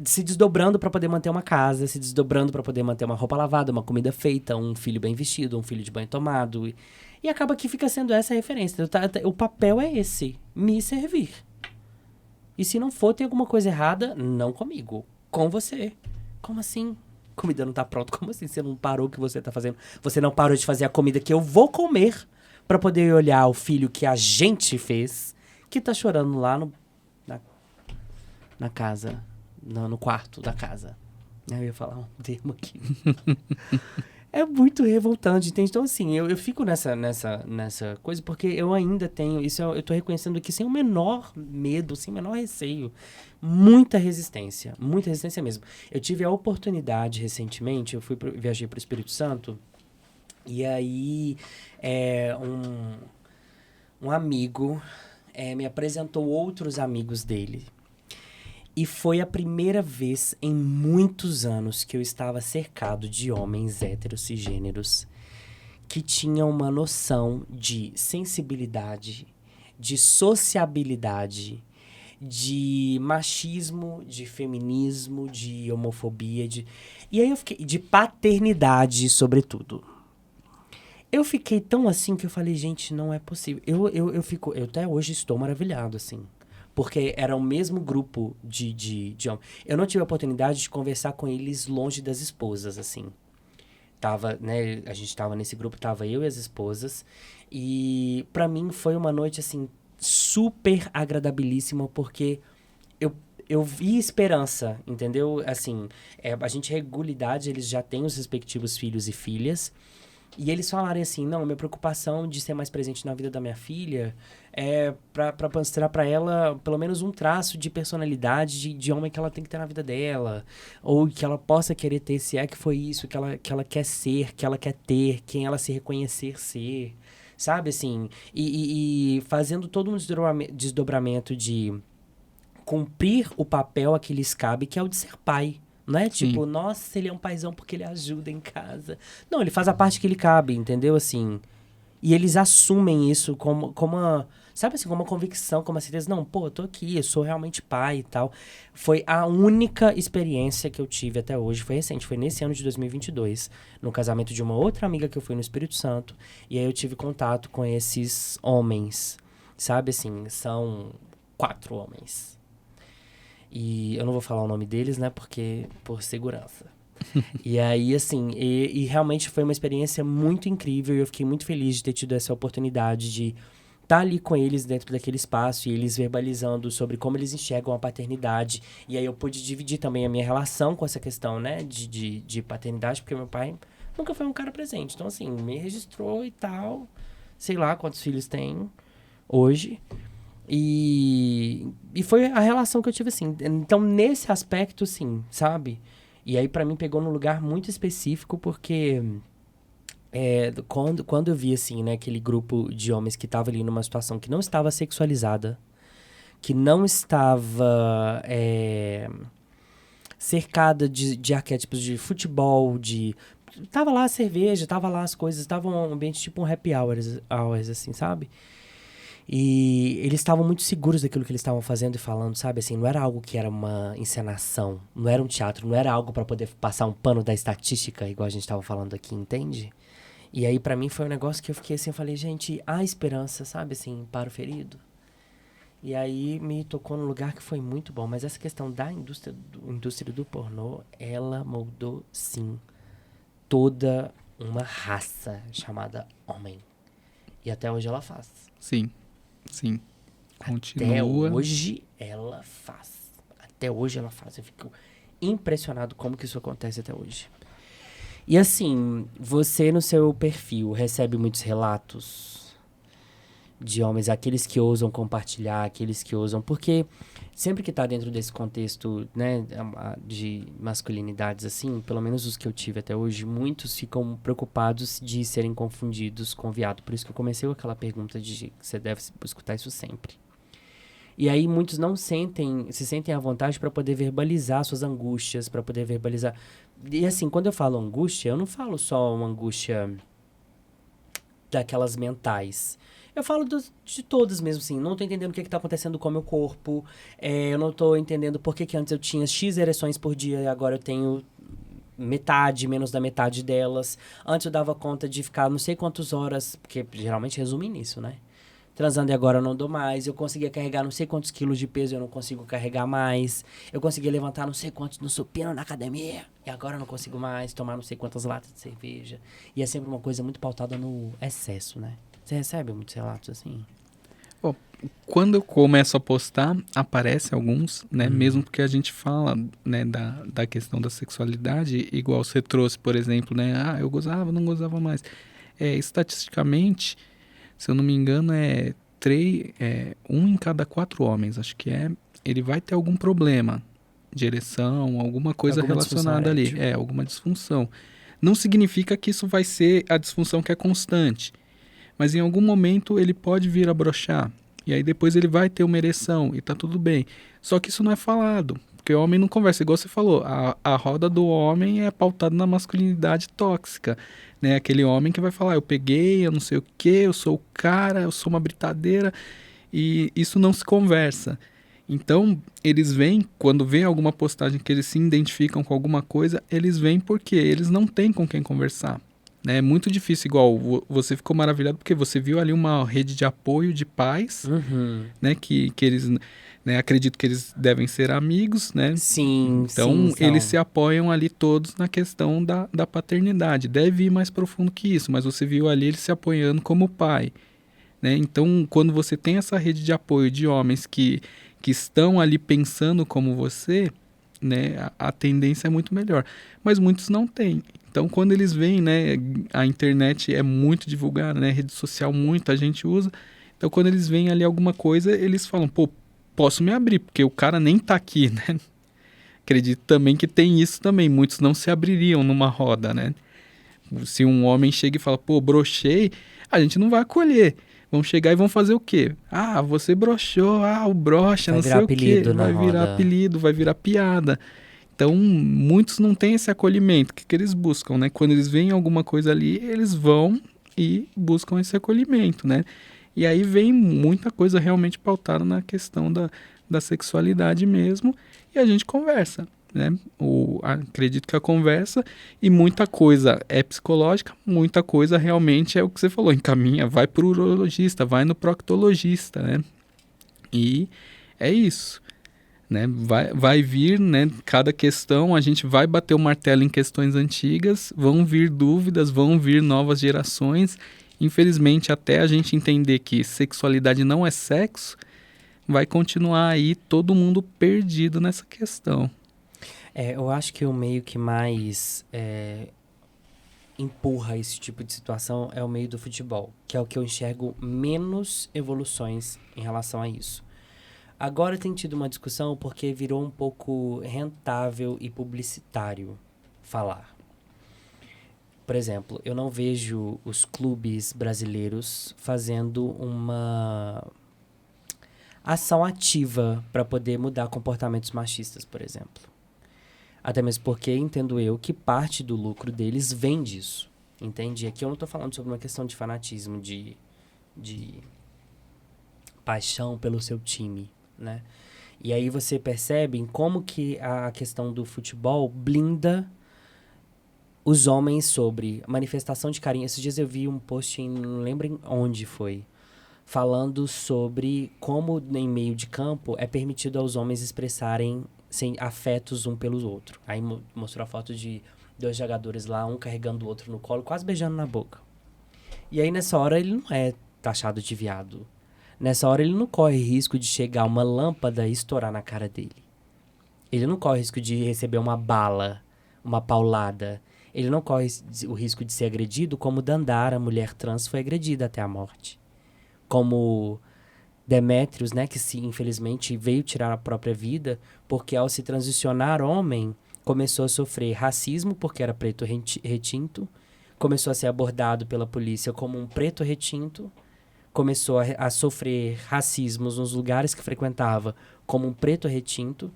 se desdobrando pra poder manter uma casa, se desdobrando pra poder manter uma roupa lavada, uma comida feita, um filho bem vestido, um filho de banho tomado. E acaba que fica sendo essa a referência. O papel é esse, me servir. E se não for, tem alguma coisa errada, não comigo, com você. Como assim? Comida não tá pronta? Como assim você não parou o que você tá fazendo? Você não parou de fazer a comida que eu vou comer pra poder olhar o filho que a gente fez, que tá chorando lá na casa, no quarto da casa. Eu ia falar um termo aqui. É muito revoltante, entende? Então, assim, eu fico nessa coisa porque eu ainda tenho, eu tô reconhecendo aqui sem o menor medo, sem o menor receio, muita resistência mesmo. Eu tive a oportunidade recentemente, viajei para o Espírito Santo, e aí um amigo me apresentou outros amigos dele. E foi a primeira vez em muitos anos que eu estava cercado de homens héteros cisgêneros que tinham uma noção de sensibilidade, de sociabilidade, de machismo, de feminismo, de homofobia, e aí eu fiquei de paternidade, sobretudo. Eu fiquei tão assim que eu falei, gente, não é possível. Eu até hoje estou maravilhado, assim. Porque era o mesmo grupo de homens. Eu não tive a oportunidade de conversar com eles longe das esposas, assim. A gente tava nesse grupo, tava eu e as esposas. E pra mim foi uma noite, assim, super agradabilíssima, porque eu vi esperança, entendeu? Assim, a gente regula idade, eles já têm os respectivos filhos e filhas. E eles falarem assim, não, minha preocupação de ser mais presente na vida da minha filha é pra mostrar pra ela pelo menos um traço de personalidade de homem que ela tem que ter na vida dela. Ou que ela possa querer ter, se é que foi isso que ela quer ser, que ela quer ter, quem ela se reconhecer ser. Sabe, assim? E fazendo todo um desdobramento de cumprir o papel a que lhes cabe, que é o de ser pai. Não é tipo, nossa, ele é um paizão porque ele ajuda em casa. Não, ele faz a parte que ele cabe, entendeu? Assim, e eles assumem isso como uma, sabe assim, como uma convicção, como uma certeza. Não, pô, eu tô aqui, eu sou realmente pai e tal. Foi a única experiência que eu tive até hoje, foi recente, foi nesse ano de 2022, no casamento de uma outra amiga que eu fui no Espírito Santo. E aí eu tive contato com esses homens, sabe assim, são 4 homens. E eu não vou falar o nome deles, né? Porque, por segurança. E aí, assim, e realmente foi uma experiência muito incrível. E eu fiquei muito feliz de ter tido essa oportunidade de estar ali com eles dentro daquele espaço. E eles verbalizando sobre como eles enxergam a paternidade. E aí eu pude dividir também a minha relação com essa questão, né? De paternidade. Porque meu pai nunca foi um cara presente. Então, assim, me registrou e tal. Sei lá quantos filhos tem hoje. E foi a relação que eu tive, assim. Então, nesse aspecto, sim, sabe? E aí, pra mim, pegou num lugar muito específico, porque quando eu vi, assim, né, aquele grupo de homens que tava ali numa situação que não estava sexualizada, que não estava cercada de arquétipos de futebol, tava lá a cerveja, tava lá as coisas, tava um ambiente tipo um happy hours assim, sabe? E eles estavam muito seguros daquilo que eles estavam fazendo e falando, sabe? Assim, não era algo que era uma encenação, não era um teatro, não era algo pra poder passar um pano da estatística, igual a gente tava falando aqui, entende? E aí, pra mim, foi um negócio que eu fiquei assim, eu falei, gente, há esperança, sabe? Assim, para o ferido. E aí, me tocou num lugar que foi muito bom. Mas essa questão da indústria do pornô, ela moldou, sim, toda uma raça chamada homem. E até hoje ela faz. Sim. Continua. Até hoje ela faz. Eu fico impressionado como que isso acontece até hoje. E assim, você no seu perfil recebe muitos relatos de homens, aqueles que ousam compartilhar, aqueles que ousam... Porque sempre que tá dentro desse contexto, né, de masculinidades assim, pelo menos os que eu tive até hoje, muitos ficam preocupados de serem confundidos com viado. Por isso que eu comecei com aquela pergunta de você deve escutar isso sempre. E aí muitos não se sentem à vontade para poder verbalizar suas angústias, para poder verbalizar... E assim, quando eu falo angústia, eu não falo só uma angústia daquelas mentais. Eu falo de todas mesmo, assim. Não tô entendendo o que tá acontecendo com o meu corpo. Eu não tô entendendo por que antes eu tinha X ereções por dia e agora eu tenho metade, menos da metade delas. Antes eu dava conta de ficar não sei quantas horas, porque geralmente resume nisso, né? Transando e agora eu não dou mais. Eu conseguia carregar não sei quantos quilos de peso e eu não consigo carregar mais. Eu conseguia levantar não sei quantos no supino na academia e agora eu não consigo mais. Tomar não sei quantas latas de cerveja. E é sempre uma coisa muito pautada no excesso, né? Você recebe muitos relatos assim? Bom, quando eu começo a postar, aparece alguns, né? Mesmo porque a gente fala, né, da questão da sexualidade, igual você trouxe, por exemplo, né? Ah, eu gozava, não gozava mais. Estatisticamente, se eu não me engano, um em cada 4 homens, acho que ele vai ter algum problema de ereção, alguma coisa Alguma disfunção relacionada ali. erétil. Alguma disfunção. Não significa que isso vai ser a disfunção que é constante, mas em algum momento ele pode vir a brochar. E aí depois ele vai ter uma ereção e tá tudo bem. Só que isso não é falado, porque o homem não conversa. Igual você falou, a roda do homem é pautada na masculinidade tóxica. Né? Aquele homem que vai falar, eu peguei, eu não sei o que, eu sou o cara, eu sou uma britadeira. E isso não se conversa. Então, eles vêm, quando vê alguma postagem que eles se identificam com alguma coisa, eles vêm porque eles não têm com quem conversar. Né? É muito difícil, igual você ficou maravilhado porque você viu ali uma rede de apoio de pais, né? Que eles, né? Acredito que eles devem ser amigos, né? Sim, Então, sim, eles são. se apoiam ali todos na questão da paternidade. Deve ir mais profundo que isso, mas você viu ali eles se apoiando como pai. Né? Então, quando você tem essa rede de apoio de homens que estão ali pensando como você, né, a tendência é muito melhor. Mas muitos não têm. Então, quando eles veem, né, a internet é muito divulgada, né, rede social muita gente usa. Então, quando eles veem ali alguma coisa, eles falam, pô, posso me abrir, porque o cara nem tá aqui, né? Acredito também que tem isso também. Muitos não se abririam numa roda, né? Se um homem chega e fala, pô, brochei, a gente não vai acolher. Vão chegar e vão fazer o quê? Ah, você broxou, o broxa, Vai não virar sei o quê. apelido na Vai virar roda. apelido, vai virar piada. Então, muitos não têm esse acolhimento. O que eles buscam, né? Quando eles veem alguma coisa ali, eles vão e buscam esse acolhimento, né? E aí vem muita coisa realmente pautada na questão da sexualidade mesmo. E a gente conversa, né? Acredito que a conversa e muita coisa é psicológica, muita coisa realmente é o que você falou, encaminha, vai para o urologista, vai no proctologista, né? E é isso, né? Vai vir, né? Cada questão, a gente vai bater o martelo em questões antigas, vão vir dúvidas, vão vir novas gerações. Infelizmente, até a gente entender que sexualidade não é sexo, vai continuar aí todo mundo perdido nessa questão. Eu acho que o meio que mais empurra esse tipo de situação é o meio do futebol, que é o que eu enxergo menos evoluções em relação a isso. Agora tem tido uma discussão porque virou um pouco rentável e publicitário falar. Por exemplo, eu não vejo os clubes brasileiros fazendo uma ação ativa para poder mudar comportamentos machistas, por exemplo. Até mesmo porque entendo eu que parte do lucro deles vem disso. Entende? Aqui eu não estou falando sobre uma questão de fanatismo, de paixão pelo seu time, né? E aí você percebe em como que a questão do futebol blinda os homens sobre manifestação de carinho. Esses dias eu vi um post, não lembro onde foi, falando sobre como em meio de campo é permitido aos homens expressarem afetos um pelos outros. Aí mostrou a foto de 2 jogadores lá, um carregando o outro no colo, quase beijando na boca. E aí nessa hora ele não é taxado de viado. Nessa hora ele não corre risco de chegar uma lâmpada e estourar na cara dele. Ele não corre risco de receber uma bala, uma paulada. Ele não corre o risco de ser agredido como Dandara, a mulher trans, foi agredida até a morte. Como Demétrios, né, que infelizmente veio tirar a própria vida, porque ao se transicionar homem, começou a sofrer racismo, porque era preto retinto, começou a ser abordado pela polícia como um preto retinto, começou a sofrer racismos nos lugares que frequentava como um preto retinto,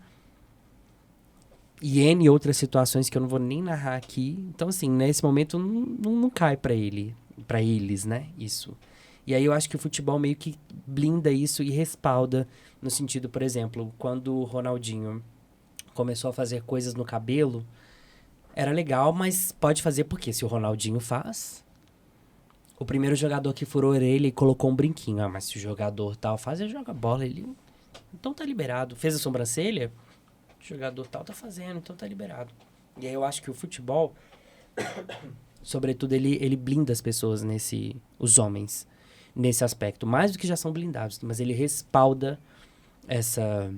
e N outras situações que eu não vou nem narrar aqui. Então, assim, nesse momento não cai para eles, né, isso. E aí eu acho que o futebol meio que blinda isso e respalda, no sentido, por exemplo, quando o Ronaldinho começou a fazer coisas no cabelo, era legal, mas pode fazer porque se o Ronaldinho faz, o primeiro jogador que furou a orelha e colocou um brinquinho. Ah, mas se o jogador tal faz, ele joga bola, ele... Então tá liberado. Fez a sobrancelha, o jogador tal tá fazendo, então tá liberado. E aí eu acho que o futebol, sobretudo, ele blinda as pessoas os homens, nesse aspecto. Mais do que já são blindados, mas ele respalda essa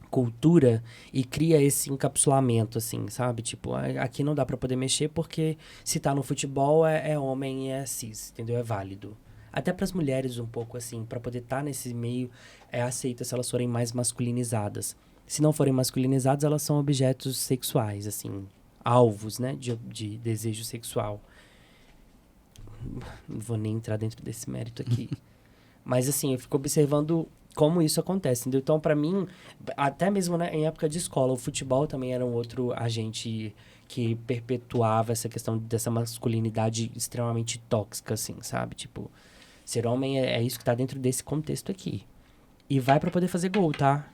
cultura e cria esse encapsulamento, assim, sabe? Tipo, aqui não dá pra poder mexer porque se tá no futebol é homem e é cis, entendeu? É válido. Até pras mulheres um pouco, assim, pra poder estar nesse meio, é aceita se elas forem mais masculinizadas. Se não forem masculinizadas, elas são objetos sexuais, assim, alvos, né, de desejo sexual. Não vou nem entrar dentro desse mérito aqui. Mas, assim, eu fico observando como isso acontece, entendeu? Então, pra mim, até mesmo, né, em época de escola, o futebol também era um outro agente que perpetuava essa questão dessa masculinidade extremamente tóxica, assim, sabe? Tipo, ser homem é isso que tá dentro desse contexto aqui. E vai pra poder fazer gol, tá?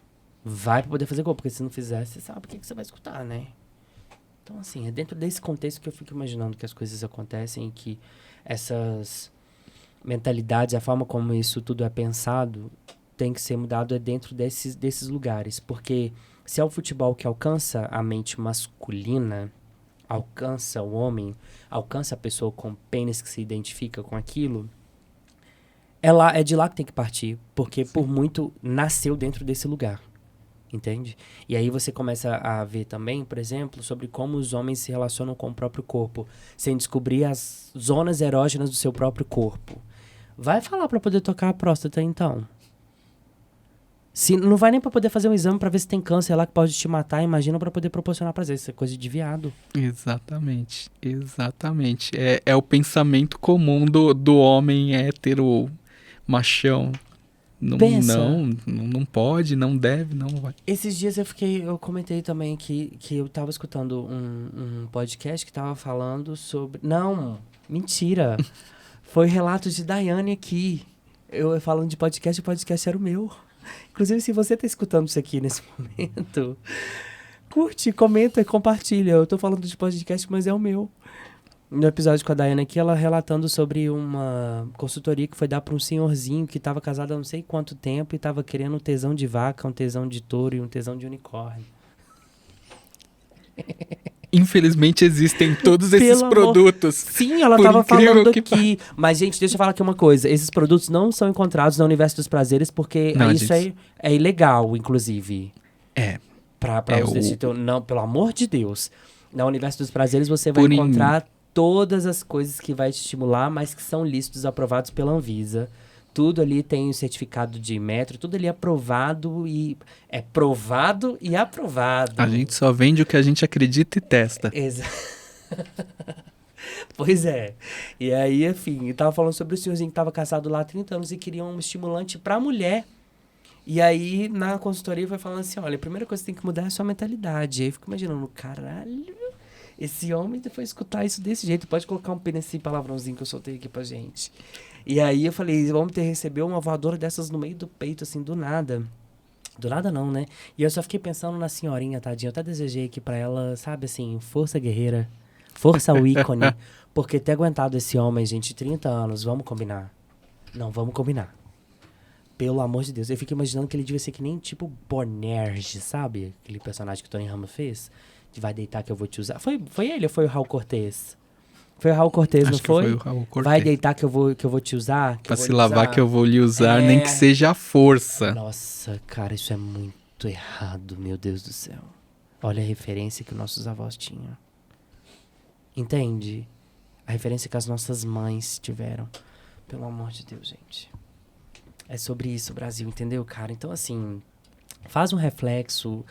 Vai pra poder fazer gol, porque se não fizer, você sabe o que você vai escutar, né? Então, assim, é dentro desse contexto que eu fico imaginando que as coisas acontecem e que essas mentalidades, a forma como isso tudo é pensado, tem que ser mudado dentro desses lugares. Porque se é o futebol que alcança a mente masculina, alcança o homem, alcança a pessoa com pênis que se identifica com aquilo, é de lá que tem que partir. Porque por muito nasceu dentro desse lugar. Entende? E aí você começa a ver também, por exemplo, sobre como os homens se relacionam com o próprio corpo, sem descobrir as zonas erógenas do seu próprio corpo. Vai falar pra poder tocar a próstata, então. Se não vai nem pra poder fazer um exame pra ver se tem câncer lá que pode te matar, imagina pra poder proporcionar prazer. Isso é coisa de viado. Exatamente, exatamente. É o pensamento comum do homem hétero machão. Pensa. Não pode, não deve, não vai. Esses dias eu comentei também que eu tava escutando um podcast que tava falando sobre... Não, mentira. Foi relatos de Daiane aqui. Eu falando de podcast, o podcast era o meu. Inclusive, se você tá escutando isso aqui nesse momento, curte, comenta e compartilha. Eu tô falando de podcast, mas é o meu. No episódio com a Daiane aqui, ela relatando sobre uma consultoria que foi dar pra um senhorzinho que tava casado há não sei quanto tempo e tava querendo um tesão de vaca, um tesão de touro e um tesão de unicórnio. Infelizmente existem todos esses Pelo produtos. Sim, ela Por tava incrível falando que aqui. Mas, gente, deixa eu falar aqui uma coisa. Esses produtos não são encontrados no Universo dos Prazeres porque Não, isso gente. é ilegal, inclusive. É. Pra É os desse teu... Não, pelo amor de Deus. No Universo dos Prazeres você vai Por encontrar todas as coisas que vai te estimular, mas que são lícitos aprovados pela Anvisa. Tudo ali tem o certificado de metro, tudo ali é aprovado e... É provado e aprovado. A gente só vende o que a gente acredita e testa. Pois é. E aí, enfim, eu tava falando sobre o senhorzinho que tava casado lá há 30 anos e queria um estimulante pra mulher. E aí, na consultoria, foi falando assim, olha, a primeira coisa que tem que mudar é a sua mentalidade. Aí eu fico imaginando, caralho, esse homem foi escutar isso desse jeito. Pode colocar um pena nesse palavrãozinho que eu soltei aqui pra gente. E aí eu falei, vamos receber uma voadora dessas no meio do peito, assim, do nada. Do nada não, né? E eu só fiquei pensando na senhorinha, tadinha. Eu até desejei aqui pra ela, sabe assim, força guerreira. Força o ícone. Porque ter aguentado esse homem, gente, 30 anos, vamos combinar. Não, vamos combinar. Pelo amor de Deus. Eu fico imaginando que ele devia ser que nem tipo Bonerge, sabe? Aquele personagem que o Tony Ramos fez. De vai deitar que eu vou te usar. Foi ele ou foi o Raul Cortez? Foi o Raul Cortez, não foi? Foi o Raul Cortez. Vai deitar que eu vou te usar? Pra se lavar que eu vou lhe usar, É. nem que seja a força. Nossa, cara, isso é muito errado, meu Deus do céu. Olha a referência que nossos avós tinham. Entende? A referência que as nossas mães tiveram. Pelo amor de Deus, gente. É sobre isso, Brasil, entendeu, cara? Então, assim, faz um reflexo,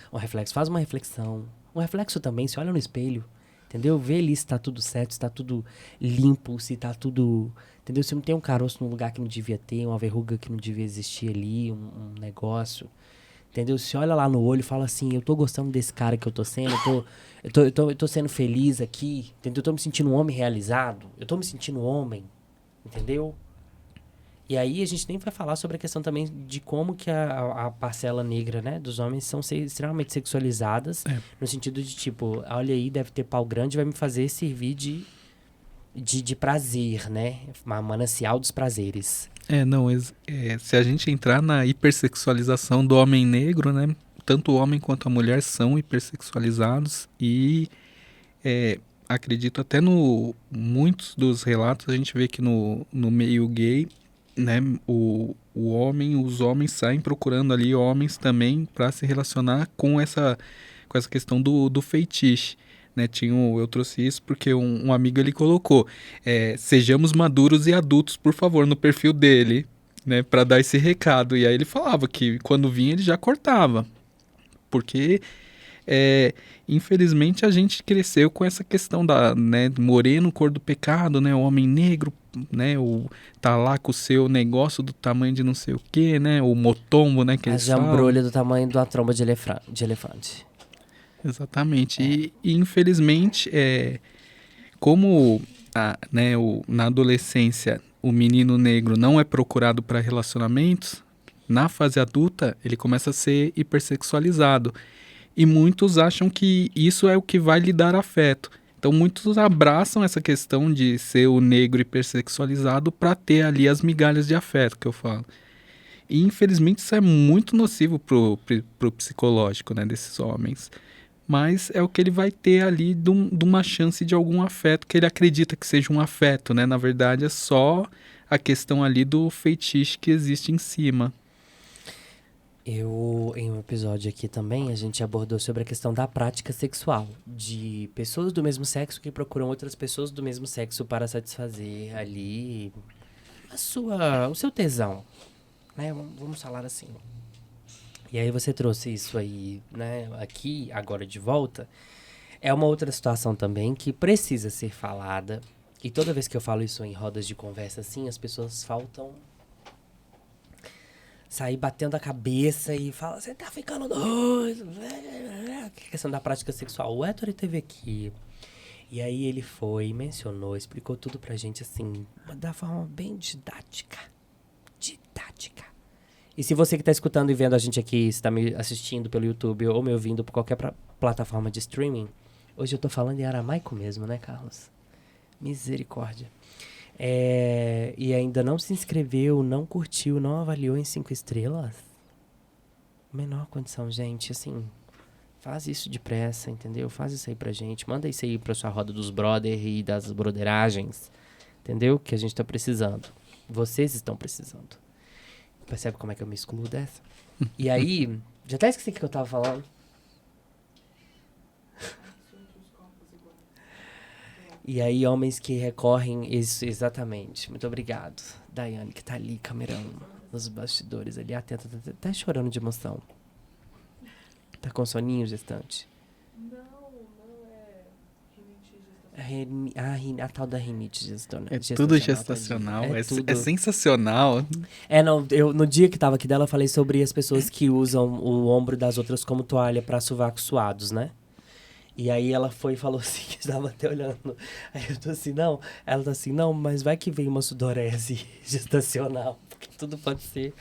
faz uma reflexão. Um reflexo também, se olha no espelho, entendeu? Vê ali se tá tudo certo, se tá tudo limpo, se tá tudo... Entendeu? Se não tem um caroço num lugar que não devia ter, uma verruga que não devia existir ali, um negócio... Entendeu? Se olha lá no olho e fala assim, eu tô gostando desse cara que eu tô sendo, eu tô sendo feliz aqui, entendeu? Eu tô me sentindo um homem realizado, eu tô me sentindo homem, entendeu? E aí a gente nem vai falar sobre a questão também de como que a parcela negra, né, dos homens são extremamente sexualizadas, no sentido de tipo, olha aí, deve ter pau grande, vai me fazer servir de prazer, né, uma manancial dos prazeres. Se a gente entrar na hipersexualização do homem negro, né, tanto o homem quanto a mulher são hipersexualizados e acredito até muitos dos relatos a gente vê que no meio gay, né, os homens saem procurando ali homens também para se relacionar com essa questão do feitiço, né? Eu trouxe isso porque um amigo ele colocou, sejamos maduros e adultos, por favor, no perfil dele, né, para dar esse recado. E aí ele falava que quando vinha ele já cortava, porque infelizmente a gente cresceu com essa questão né, moreno, cor do pecado, né, o homem negro, né, tá lá com o seu negócio do tamanho de não sei o que, né, o motombo, né, que a eles falam. jambrolha do tamanho de uma tromba de elefante. Exatamente. E infelizmente, como né, na adolescência o menino negro não é procurado para relacionamentos, na fase adulta ele começa a ser hipersexualizado. E muitos acham que isso é o que vai lhe dar afeto. Então muitos abraçam essa questão de ser o negro hipersexualizado para ter ali as migalhas de afeto que eu falo. E infelizmente isso é muito nocivo pro psicológico, né, desses homens. Mas é o que ele vai ter ali de uma chance de algum afeto, que ele acredita que seja um afeto, né? Na verdade é só a questão ali do feitiço que existe em cima. Em um episódio aqui também, a gente abordou sobre a questão da prática sexual, de pessoas do mesmo sexo que procuram outras pessoas do mesmo sexo para satisfazer ali o seu tesão, né? Vamos falar assim. E aí você trouxe isso aí, né, aqui, agora de volta. É uma outra situação também que precisa ser falada. E toda vez que eu falo isso em rodas de conversa assim, as pessoas faltam sair batendo a cabeça e falar, você tá ficando doido. A questão da prática sexual. O Héctor teve aqui. E aí ele foi, mencionou, explicou tudo pra gente assim, da forma bem didática. E se você que tá escutando e vendo a gente aqui, se tá me assistindo pelo YouTube ou me ouvindo por qualquer plataforma de streaming, hoje eu tô falando em aramaico mesmo, né, Carlos? Misericórdia. E ainda não se inscreveu, não curtiu, não avaliou em 5 estrelas? Menor condição, gente, assim, faz isso depressa, entendeu? Faz isso aí pra gente, manda isso aí pra sua roda dos brother e das broderagens, entendeu? Que a gente tá precisando. Vocês estão precisando. Percebe como é que eu me excluo dessa? E aí, já até esqueci o que eu tava falando. E aí, homens que recorrem... Isso, exatamente. Muito obrigado. Daiane, que tá ali, camerando nos bastidores ali, atenta, até chorando de emoção. Tá com soninho, gestante? Não é rinite gestacional. A tal da rinite gestacional. É tudo gestacional, tudo. É sensacional. No dia que tava aqui dela, eu falei sobre as pessoas que usam o ombro das outras como toalha pra sovacos suados, né? E aí ela foi e falou assim, que estava até olhando. Aí eu tô assim, não. Ela tá assim, não, mas vai que vem uma sudorese gestacional. Porque tudo pode ser.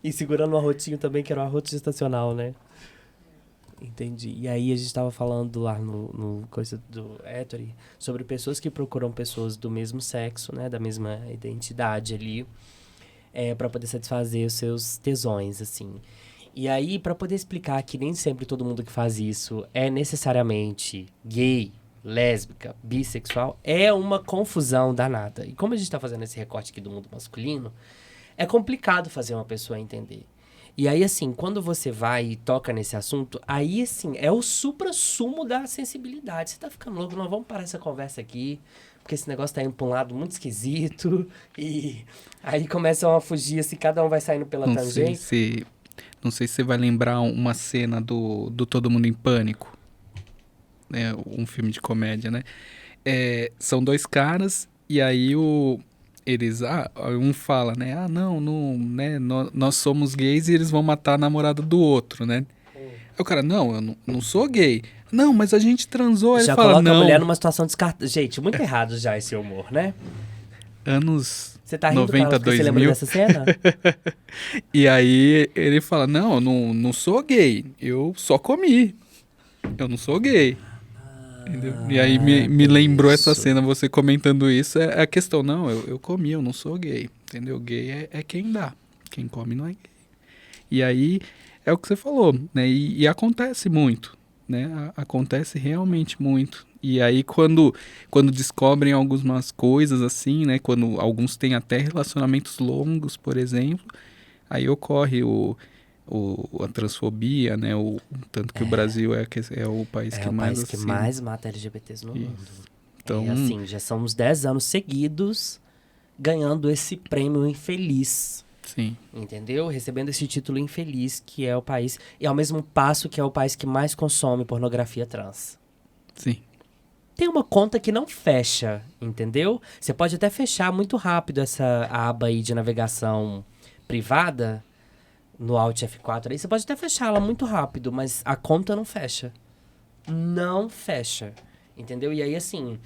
E segurando um arrotinho também, que era um arroto gestacional, né? Entendi. E aí a gente tava falando lá no coisa do Héctor sobre pessoas que procuram pessoas do mesmo sexo, né? Da mesma identidade ali. Pra poder satisfazer os seus tesões, assim. E aí, pra poder explicar que nem sempre todo mundo que faz isso é necessariamente gay, lésbica, bissexual, é uma confusão danada. E como a gente tá fazendo esse recorte aqui do mundo masculino, é complicado fazer uma pessoa entender. E aí, assim, quando você vai e toca nesse assunto, aí, assim, é o supra-sumo da sensibilidade. Você tá ficando louco, nós vamos parar essa conversa aqui, porque esse negócio tá indo pra um lado muito esquisito, e aí começam a fugir, assim, cada um vai saindo pela tangente. Não sei se você vai lembrar uma cena do Todo Mundo em Pânico, né? Um filme de comédia, né? São 2 caras e aí um fala, né? Não, né? Nós somos gays e eles vão matar a namorada do outro, né? Aí o cara, não, eu não sou gay. Não, mas a gente transou. Aí já ele fala, coloca não. A mulher numa situação descartada. Gente, muito errado já esse humor, né? Anos Você tá rindo, Carlos, porque 92 você lembra mil. dessa cena? E aí ele fala, não, eu não sou gay, eu só comi. Eu não sou gay. Entendeu? E aí me lembrou essa isso. cena, você comentando isso, é a questão, não, eu comi, eu não sou gay. Entendeu? Gay é quem dá. Quem come não é gay. E aí é o que você falou, né? E acontece muito, né? Acontece realmente muito. E aí quando descobrem algumas coisas assim, né? Quando alguns têm até relacionamentos longos, por exemplo, aí ocorre a transfobia, né? Tanto que o Brasil é o país que É o mais país que assim. mais mata LGBTs no mundo. Então, É assim, já são uns 10 anos seguidos ganhando esse prêmio infeliz. sim, Entendeu? Recebendo esse título infeliz, que é o país... E ao mesmo passo que é o país que mais consome pornografia trans. sim. Tem uma conta que não fecha, entendeu? Você pode até fechar muito rápido essa aba aí de navegação privada no Alt F4 aí. Você pode até fechar ela muito rápido, mas a conta não fecha. Não fecha, entendeu? E aí, assim,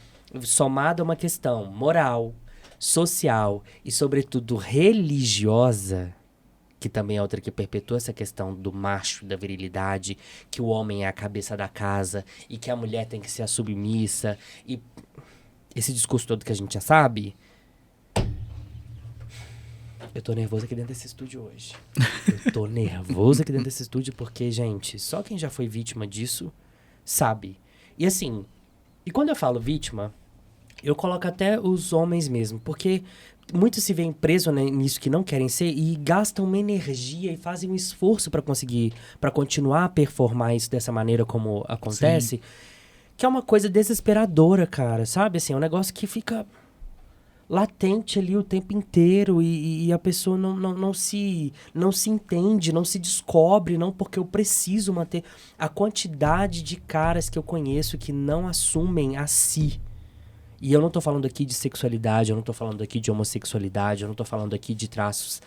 somado a uma questão moral, social e, sobretudo, religiosa, que também é outra que perpetua essa questão do macho, da virilidade, que o homem é a cabeça da casa e que a mulher tem que ser a submissa, e esse discurso todo que a gente já sabe. Eu tô nervoso aqui dentro desse estúdio hoje. Eu tô nervoso aqui dentro desse estúdio porque, gente, só quem já foi vítima disso sabe. E assim, e quando eu falo vítima, eu coloco até os homens mesmo, porque muitos se veem presos, né, nisso que não querem ser e gastam uma energia e fazem um esforço pra conseguir, pra continuar a performar isso dessa maneira como acontece, Sim. que é uma coisa desesperadora, cara, sabe? Assim, é um negócio que fica latente ali o tempo inteiro e a pessoa não se entende, não se descobre, não, porque eu preciso manter a quantidade de caras que eu conheço que não assumem a si. E eu não tô falando aqui de sexualidade, eu não tô falando aqui de homossexualidade, eu não tô falando aqui de traços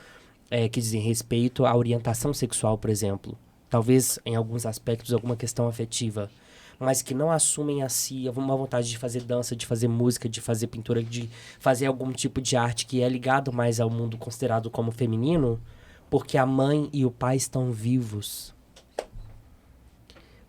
que dizem respeito à orientação sexual, por exemplo. Talvez, em alguns aspectos, alguma questão afetiva. Mas que não assumem a si uma vontade de fazer dança, de fazer música, de fazer pintura, de fazer algum tipo de arte que é ligado mais ao mundo considerado como feminino, porque a mãe e o pai estão vivos.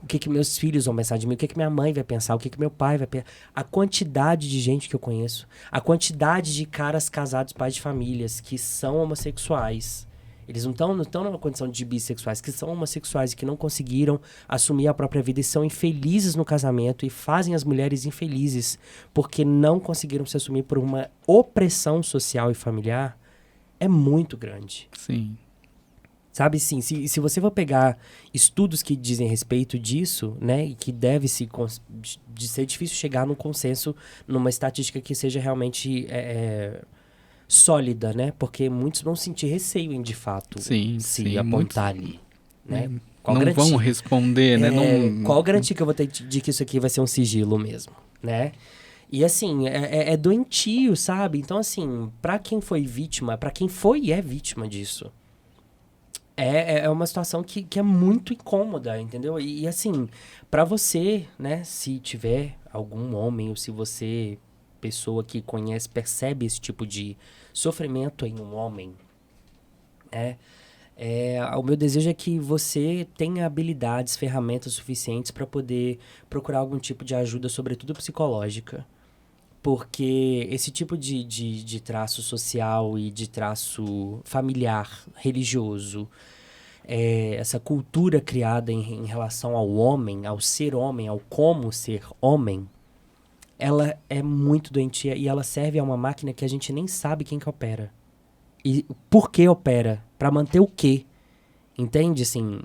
O que meus filhos vão pensar de mim? O que minha mãe vai pensar? O que meu pai vai pensar? A quantidade de gente que eu conheço. A quantidade de caras casados, pais de famílias, que são homossexuais. Eles não estão numa condição de bissexuais, que são homossexuais e que não conseguiram assumir a própria vida e são infelizes no casamento e fazem as mulheres infelizes porque não conseguiram se assumir por uma opressão social e familiar. É muito grande. Sim. Sabe, sim, se você for pegar estudos que dizem respeito disso, né, e que deve de ser difícil chegar num consenso, numa estatística que seja realmente sólida, né, porque muitos vão sentir receio em, de fato, se apontar ali, né. Qual não vão responder, né? Qual garantia que eu vou ter de que isso aqui vai ser um sigilo mesmo, né? E assim, é doentio, sabe? Então, assim, pra quem foi vítima, pra quem foi e é vítima disso, é uma situação que é muito incômoda, entendeu? E assim, pra você, né, se tiver algum homem ou se você, pessoa que conhece, percebe esse tipo de sofrimento em um homem, né? O meu desejo é que você tenha habilidades, ferramentas suficientes para poder procurar algum tipo de ajuda, sobretudo psicológica. Porque esse tipo de traço social e de traço familiar, religioso, essa cultura criada em relação ao homem, ao ser homem, ao como ser homem, ela é muito doentia e ela serve a uma máquina que a gente nem sabe quem que opera. E por que opera? Pra manter o quê? Entende? Assim,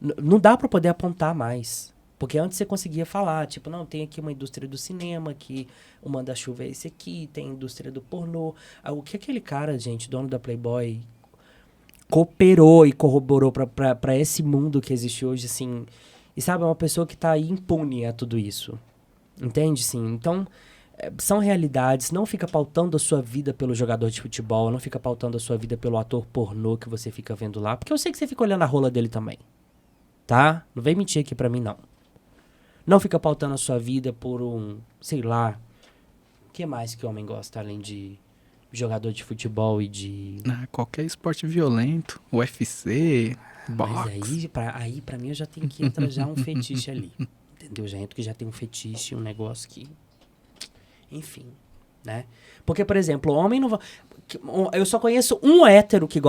não dá pra poder apontar mais. Porque antes você conseguia falar, tipo, não, tem aqui uma indústria do cinema, que o manda-chuva é esse aqui, tem a indústria do pornô. O que aquele cara, gente, dono da Playboy, cooperou e corroborou pra esse mundo que existe hoje, assim. E sabe, é uma pessoa que tá aí impune a tudo isso. Entende? Sim. Então, são realidades. Não fica pautando a sua vida pelo jogador de futebol, não fica pautando a sua vida pelo ator pornô que você fica vendo lá. Porque eu sei que você fica olhando a rola dele também. Tá? Não vem mentir aqui pra mim, não. Não fica pautando a sua vida por sei lá... O que mais que o homem gosta, além de jogador de futebol e de... Qualquer esporte violento, UFC, boxe. Mas aí pra mim, eu já tenho que entrar já um fetiche ali. Entendeu? Já entro que já tem um fetiche, um negócio que... Enfim, né? Porque, por exemplo, homem não vai... Eu só conheço um hétero que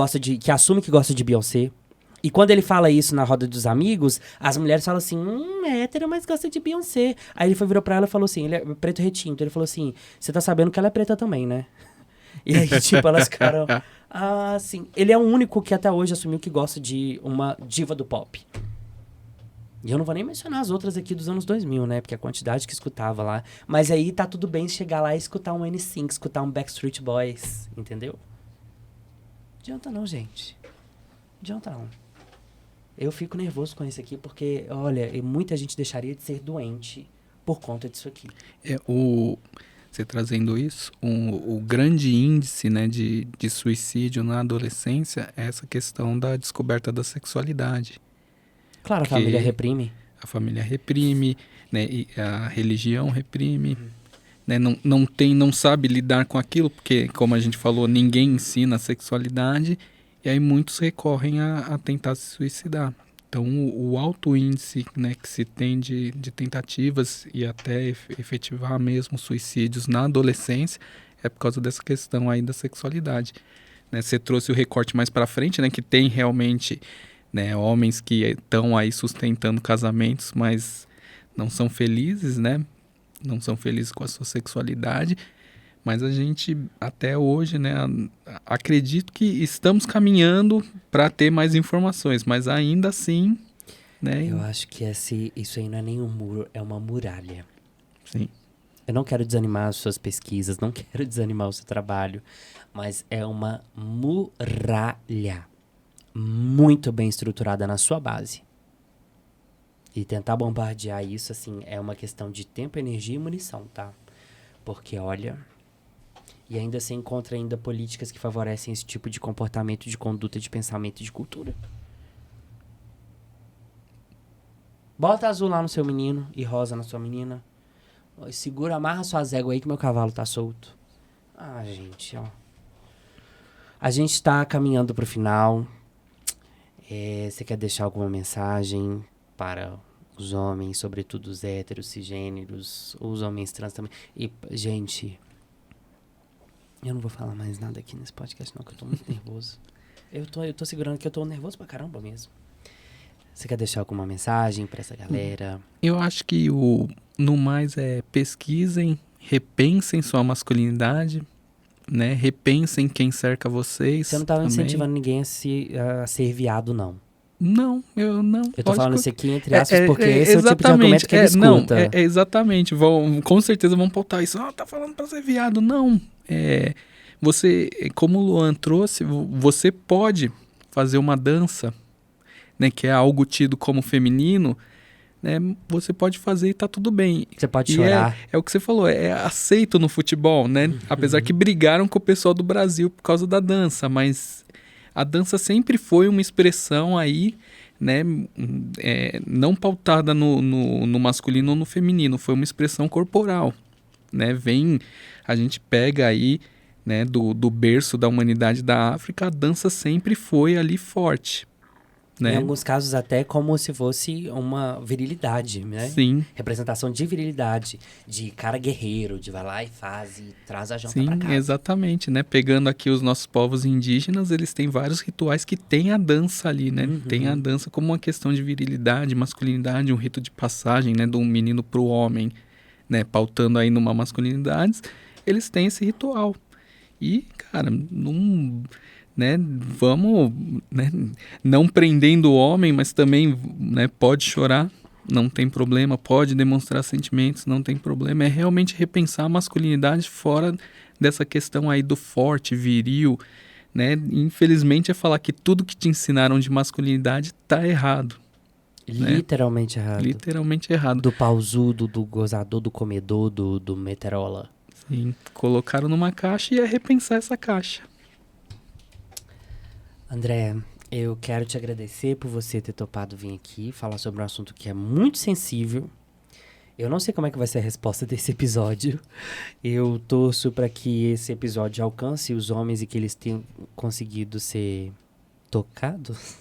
assume que gosta de Beyoncé. E quando ele fala isso na roda dos amigos, as mulheres falam assim, é hétero, mas gosta de Beyoncé. Aí ele virou pra ela e falou assim, ele é preto retinto. Ele falou assim, você tá sabendo que ela é preta também, né? E aí, tipo, elas ficaram, sim. Ele é o único que até hoje assumiu que gosta de uma diva do pop. E eu não vou nem mencionar as outras aqui dos anos 2000, né? Porque a quantidade que escutava lá. Mas aí tá tudo bem chegar lá e escutar um NSYNC, escutar um Backstreet Boys, entendeu? Não adianta não, gente. Não adianta não. Eu fico nervoso com isso aqui porque, olha, muita gente deixaria de ser doente por conta disso aqui. Você trazendo isso, o grande índice, né, de suicídio na adolescência é essa questão da descoberta da sexualidade. Claro, a família reprime. A família reprime, né, e a religião reprime, né, não sabe lidar com aquilo, porque, como a gente falou, ninguém ensina a sexualidade, e aí muitos recorrem a tentar se suicidar. Então, o alto índice, né, que se tem de tentativas e até efetivar mesmo suicídios na adolescência é por causa dessa questão aí da sexualidade. Né, você trouxe o recorte mais para frente, né, que tem realmente, né, homens que estão aí sustentando casamentos, mas não são felizes, né, não são felizes com a sua sexualidade. Mas a gente, até hoje, né, acredito que estamos caminhando para ter mais informações, mas ainda assim, né... Eu acho que isso aí não é nem um muro, é uma muralha. Sim. Eu não quero desanimar as suas pesquisas, não quero desanimar o seu trabalho, mas é uma muralha muito bem estruturada na sua base. E tentar bombardear isso, assim, é uma questão de tempo, energia e munição, tá? Porque, olha... E ainda se encontra ainda políticas que favorecem esse tipo de comportamento, de conduta, de pensamento e de cultura. Bota azul lá no seu menino e rosa na sua menina. Segura, amarra suas éguas aí que meu cavalo tá solto. Gente, ó. A gente tá caminhando pro final. Você quer deixar alguma mensagem para os homens, sobretudo os héteros, cisgêneros, os homens trans também? E, gente... Eu não vou falar mais nada aqui nesse podcast, não, que eu tô muito nervoso. Eu tô segurando que eu tô nervoso pra caramba mesmo. Você quer deixar alguma mensagem pra essa galera? Eu acho que no mais pesquisem, repensem sua masculinidade, né? Repensem quem cerca vocês. Você não tá também. incentivando ninguém a ser viado, não. Não, eu não. Eu tô falando isso aqui entre aspas porque esse é o tipo de argumento que ele escuta. Exatamente. Com certeza vão pautar isso. Tá falando pra ser viado. Não. Você, como o Luan trouxe, você pode fazer uma dança, né, que é algo tido como feminino, né, você pode fazer e tá tudo bem. Você pode chorar. É o que você falou, é aceito no futebol, né? Apesar que brigaram com o pessoal do Brasil por causa da dança, mas a dança sempre foi uma expressão aí, né, não pautada no masculino ou no feminino, foi uma expressão corporal, né? A gente pega aí, né, do berço da humanidade da África, a dança sempre foi ali forte, né? Em alguns casos até como se fosse uma virilidade, né? Sim. Representação de virilidade, de cara guerreiro, de vai lá e faz e traz a janta Sim, pra casa. Exatamente, né? Pegando aqui os nossos povos indígenas, eles têm vários rituais que tem a dança ali, né? Tem a dança como uma questão de virilidade, masculinidade, um rito de passagem, né, de um menino pro homem, né, pautando aí numa masculinidade, eles têm esse ritual. E, cara, né, vamos, né, não prendendo o homem, mas também, né, pode chorar, não tem problema, pode demonstrar sentimentos, não tem problema. É realmente repensar a masculinidade fora dessa questão aí do forte, viril, né? Infelizmente é falar que tudo que te ensinaram de masculinidade tá errado. Literalmente né? errado. Literalmente errado. Do pausudo, do gozador, do comedor, do meterola. Sim, colocaram numa caixa e é repensar essa caixa. André, eu quero te agradecer por você ter topado vir aqui falar sobre um assunto que é muito sensível. Eu não sei como é que vai ser a resposta desse episódio. Eu torço para que esse episódio alcance os homens e que eles tenham conseguido ser tocados.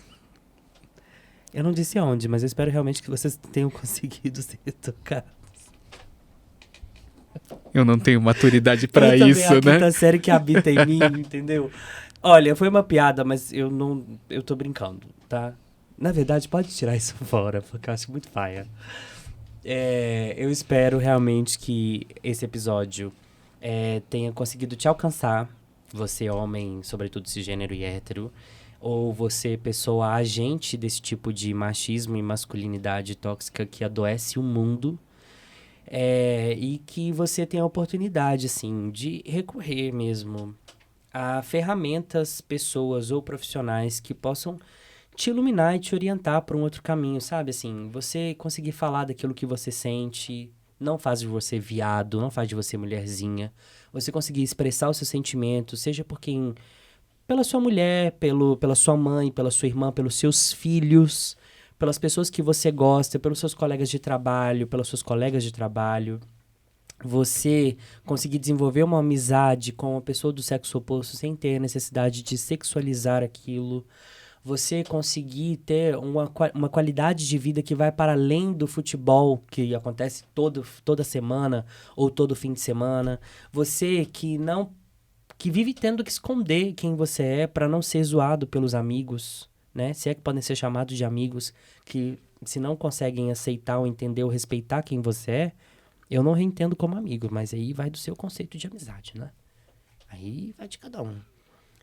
Eu não disse aonde, mas eu espero realmente que vocês tenham conseguido ser tocados. Eu não tenho maturidade pra Eu isso, também, a né? quinta série que habita em mim, entendeu? Olha, foi uma piada, mas eu tô brincando, tá? Na verdade, pode tirar isso fora, porque eu acho muito paia. Eu espero realmente que esse episódio tenha conseguido te alcançar, você homem, sobretudo cisgênero e hétero, ou você pessoa agente desse tipo de machismo e masculinidade tóxica que adoece o mundo, e que você tenha a oportunidade, assim, de recorrer mesmo a ferramentas, pessoas ou profissionais que possam te iluminar e te orientar para um outro caminho, sabe? Assim, você conseguir falar daquilo que você sente, não faz de você viado, não faz de você mulherzinha. Você conseguir expressar os seus sentimentos, seja por quem... Pela sua mulher, pela sua mãe, pela sua irmã, pelos seus filhos, pelas pessoas que você gosta, pelos seus colegas de trabalho, pelas suas colegas de trabalho. Você conseguir desenvolver uma amizade com uma pessoa do sexo oposto sem ter a necessidade de sexualizar aquilo. Você conseguir ter uma qualidade de vida que vai para além do futebol que acontece toda semana ou todo fim de semana. Você que vive tendo que esconder quem você é para não ser zoado pelos amigos, né? Se é que podem ser chamados de amigos, que se não conseguem aceitar ou entender ou respeitar quem você é, eu não reentendo como amigo, mas aí vai do seu conceito de amizade, né? Aí vai de cada um.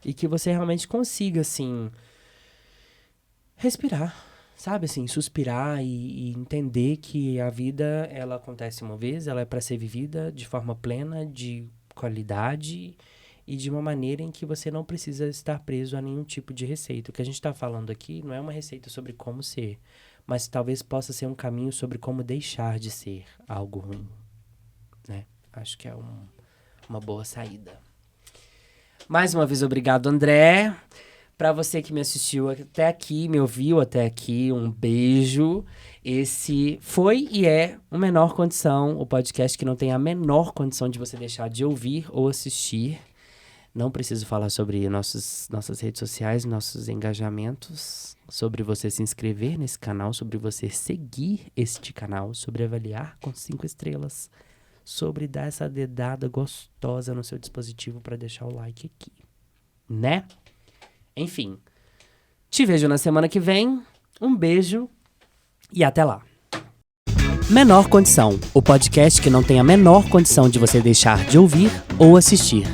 E que você realmente consiga, assim, respirar, sabe? Assim, suspirar e entender que a vida, ela acontece uma vez, ela é para ser vivida de forma plena, de qualidade e de uma maneira em que você não precisa estar preso a nenhum tipo de receita. O que a gente está falando aqui não é uma receita sobre como ser, mas talvez possa ser um caminho sobre como deixar de ser algo ruim, né? Acho que é uma boa saída. Mais uma vez, obrigado, André. Para você que me assistiu até aqui, me ouviu até aqui, um beijo. Esse foi e é o Menor Condição, o podcast que não tem a menor condição de você deixar de ouvir ou assistir. Não preciso falar sobre nossas redes sociais, nossos engajamentos, sobre você se inscrever nesse canal, sobre você seguir este canal, sobre avaliar com 5 estrelas, sobre dar essa dedada gostosa no seu dispositivo para deixar o like aqui, né? Enfim, te vejo na semana que vem, um beijo e até lá. Menor Condição, o podcast que não tem a menor condição de você deixar de ouvir ou assistir.